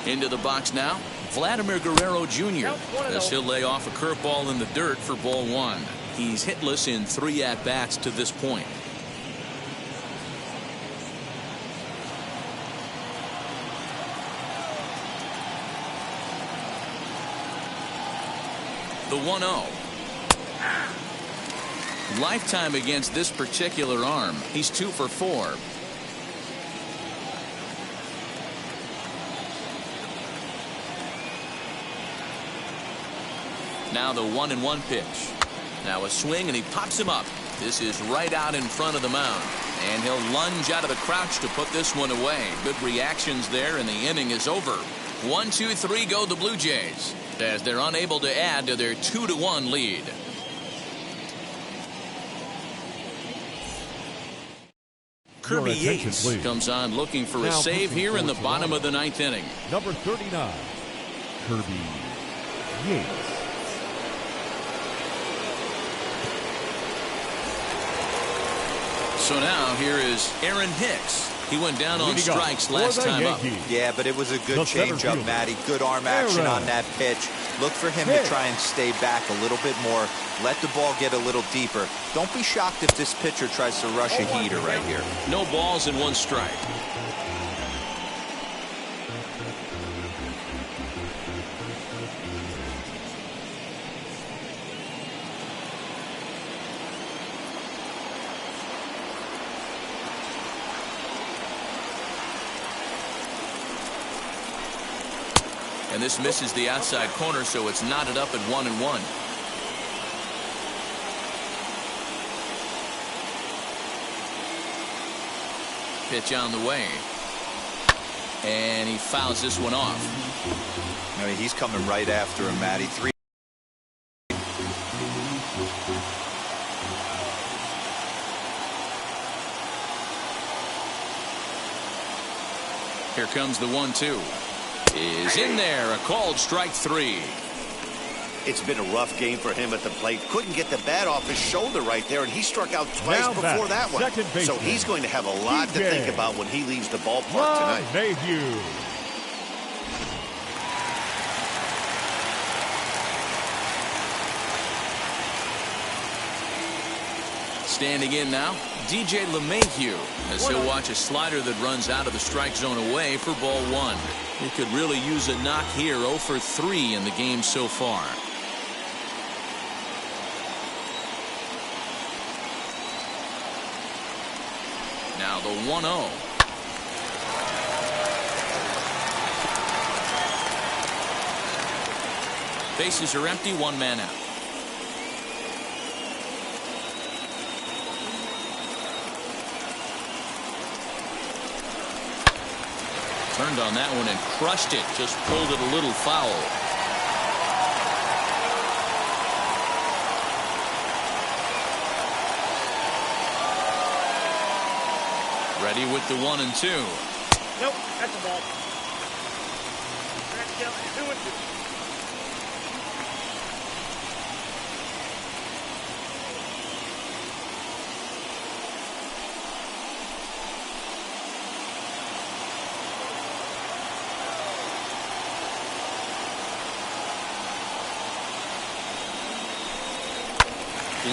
Into the box now, Vladimir Guerrero Jr. as he'll lay off a curveball in the dirt for ball 1. He's hitless in 3 at-bats to this point. The 1-0. Lifetime against this particular arm. He's 2 for 4. Now the 1-1 pitch. Now a swing, and he pops him up. This is right out in front of the mound. And he'll lunge out of the crouch to put this one away. Good reactions there, and the inning is over. 1-2-3 go the Blue Jays as they're unable to add to their 2-1 lead. Kirby Yates comes on looking for a save here in the bottom of the 9th inning. Number 39, Kirby Yates. So now here is Aaron Hicks. He went down on strikes last time up. Yeah, but it was a good changeup, Matty. Good arm action on that pitch. Look for him to try and stay back a little bit more. Let the ball get a little deeper. Don't be shocked if this pitcher tries to rush a heater right here. No balls and 1 strike. And this misses the outside corner, so it's knotted up at 1-1. Pitch on the way. And he fouls this one off. I mean, he's coming right after him, Matty. 3. Here comes the 1-2. Is in there, a called strike 3. It's been a rough game for him at the plate. Couldn't get the bat off his shoulder right there, and he struck out twice before that one. So he's going to have a lot to think about when he leaves the ballpark tonight. Mayhew. Standing in now, DJ LeMahieu, as he'll watch a slider that runs out of the strike zone away for ball 1. He could really use a knock here. 0 for 3 in the game so far. Now the 1-0. Bases are empty, 1 man out. Turned on that one and crushed it. Just pulled it a little foul. Ready with the 1 and 2. Nope, that's a ball. That's down 2 and 2.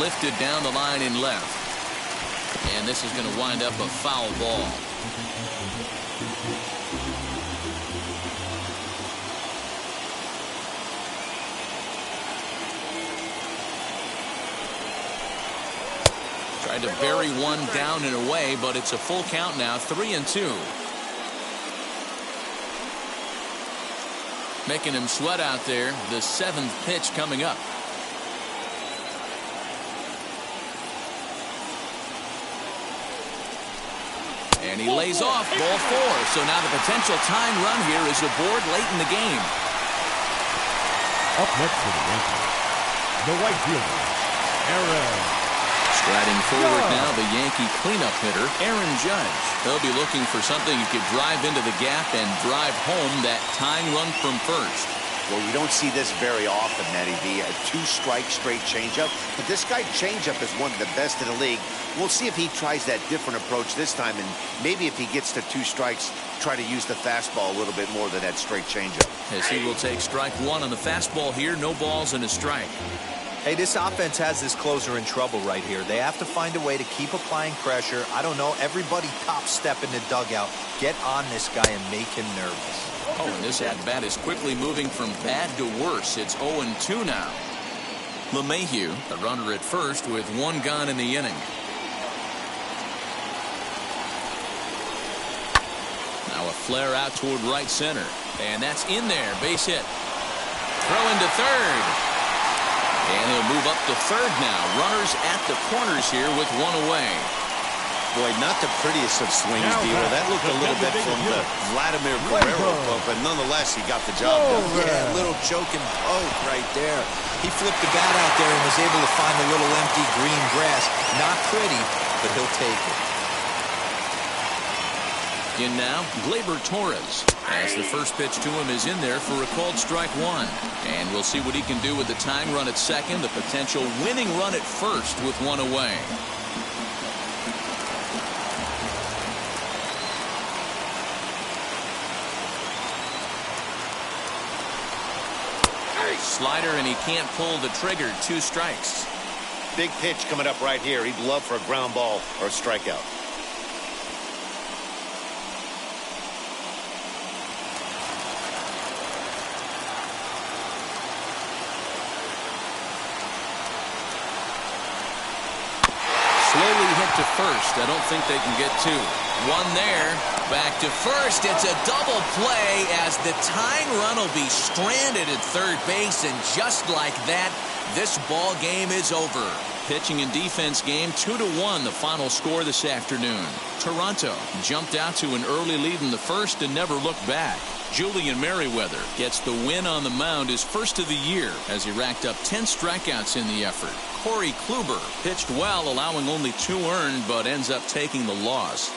Lifted down the line in left. And this is going to wind up a foul ball. Tried to bury one down and away, but it's a full count now, 3 and 2. Making him sweat out there. The 7th pitch coming up. And he lays off ball 4. So now the potential tying run here is aboard late in the game. Up next for the Yankees, the right fielder, Aaron. Striding forward now, the Yankee cleanup hitter, Aaron Judge. They'll be looking for something he could drive into the gap and drive home that tying run from first. Well, we don't see this very often, Matty V. A 2-strike straight changeup. But this guy changeup is one of the best in the league. We'll see if he tries that different approach this time. And maybe if he gets to 2 strikes, try to use the fastball a little bit more than that straight changeup. As he will take strike 1 on the fastball here. No balls and a strike. Hey, this offense has this closer in trouble right here. They have to find a way to keep applying pressure. I don't know. Everybody top step in the dugout. Get on this guy and make him nervous. Oh, and this at-bat is quickly moving from bad to worse. It's 0-2 now. LeMahieu, the runner at first with 1 gone in the inning. Now a flare out toward right center. And that's in there. Base hit. Throw into third. And he'll move up to third now. Runners at the corners here with 1 away. Boy, not the prettiest of swings, D'Lo. That looked a little bit from the Vladimir Guerrero club, but nonetheless, he got the job done. Yeah, a little choking poke right there. He flipped the bat out there and was able to find a little empty green grass. Not pretty, but he'll take it. In now, Gleyber Torres, as the first pitch to him is in there for a called strike one. And we'll see what he can do with the tying run at second, the potential winning run at first with one away. Slider, and he can't pull the trigger. 2 strikes. Big pitch coming up right here. He'd love for a ground ball or a strikeout. Slowly hit to first. I don't think they can get 2. One there. Back to first. It's a double play as the tying run will be stranded at third base, and just like that, this ball game is over. Pitching and defense game 2-1, the final score this afternoon. Toronto jumped out to an early lead in the first and never looked back. Julian Merriweather gets the win on the mound, his first of the year, as he racked up 10 strikeouts in the effort. Corey Kluber pitched well, allowing only 2 earned, but ends up taking the loss.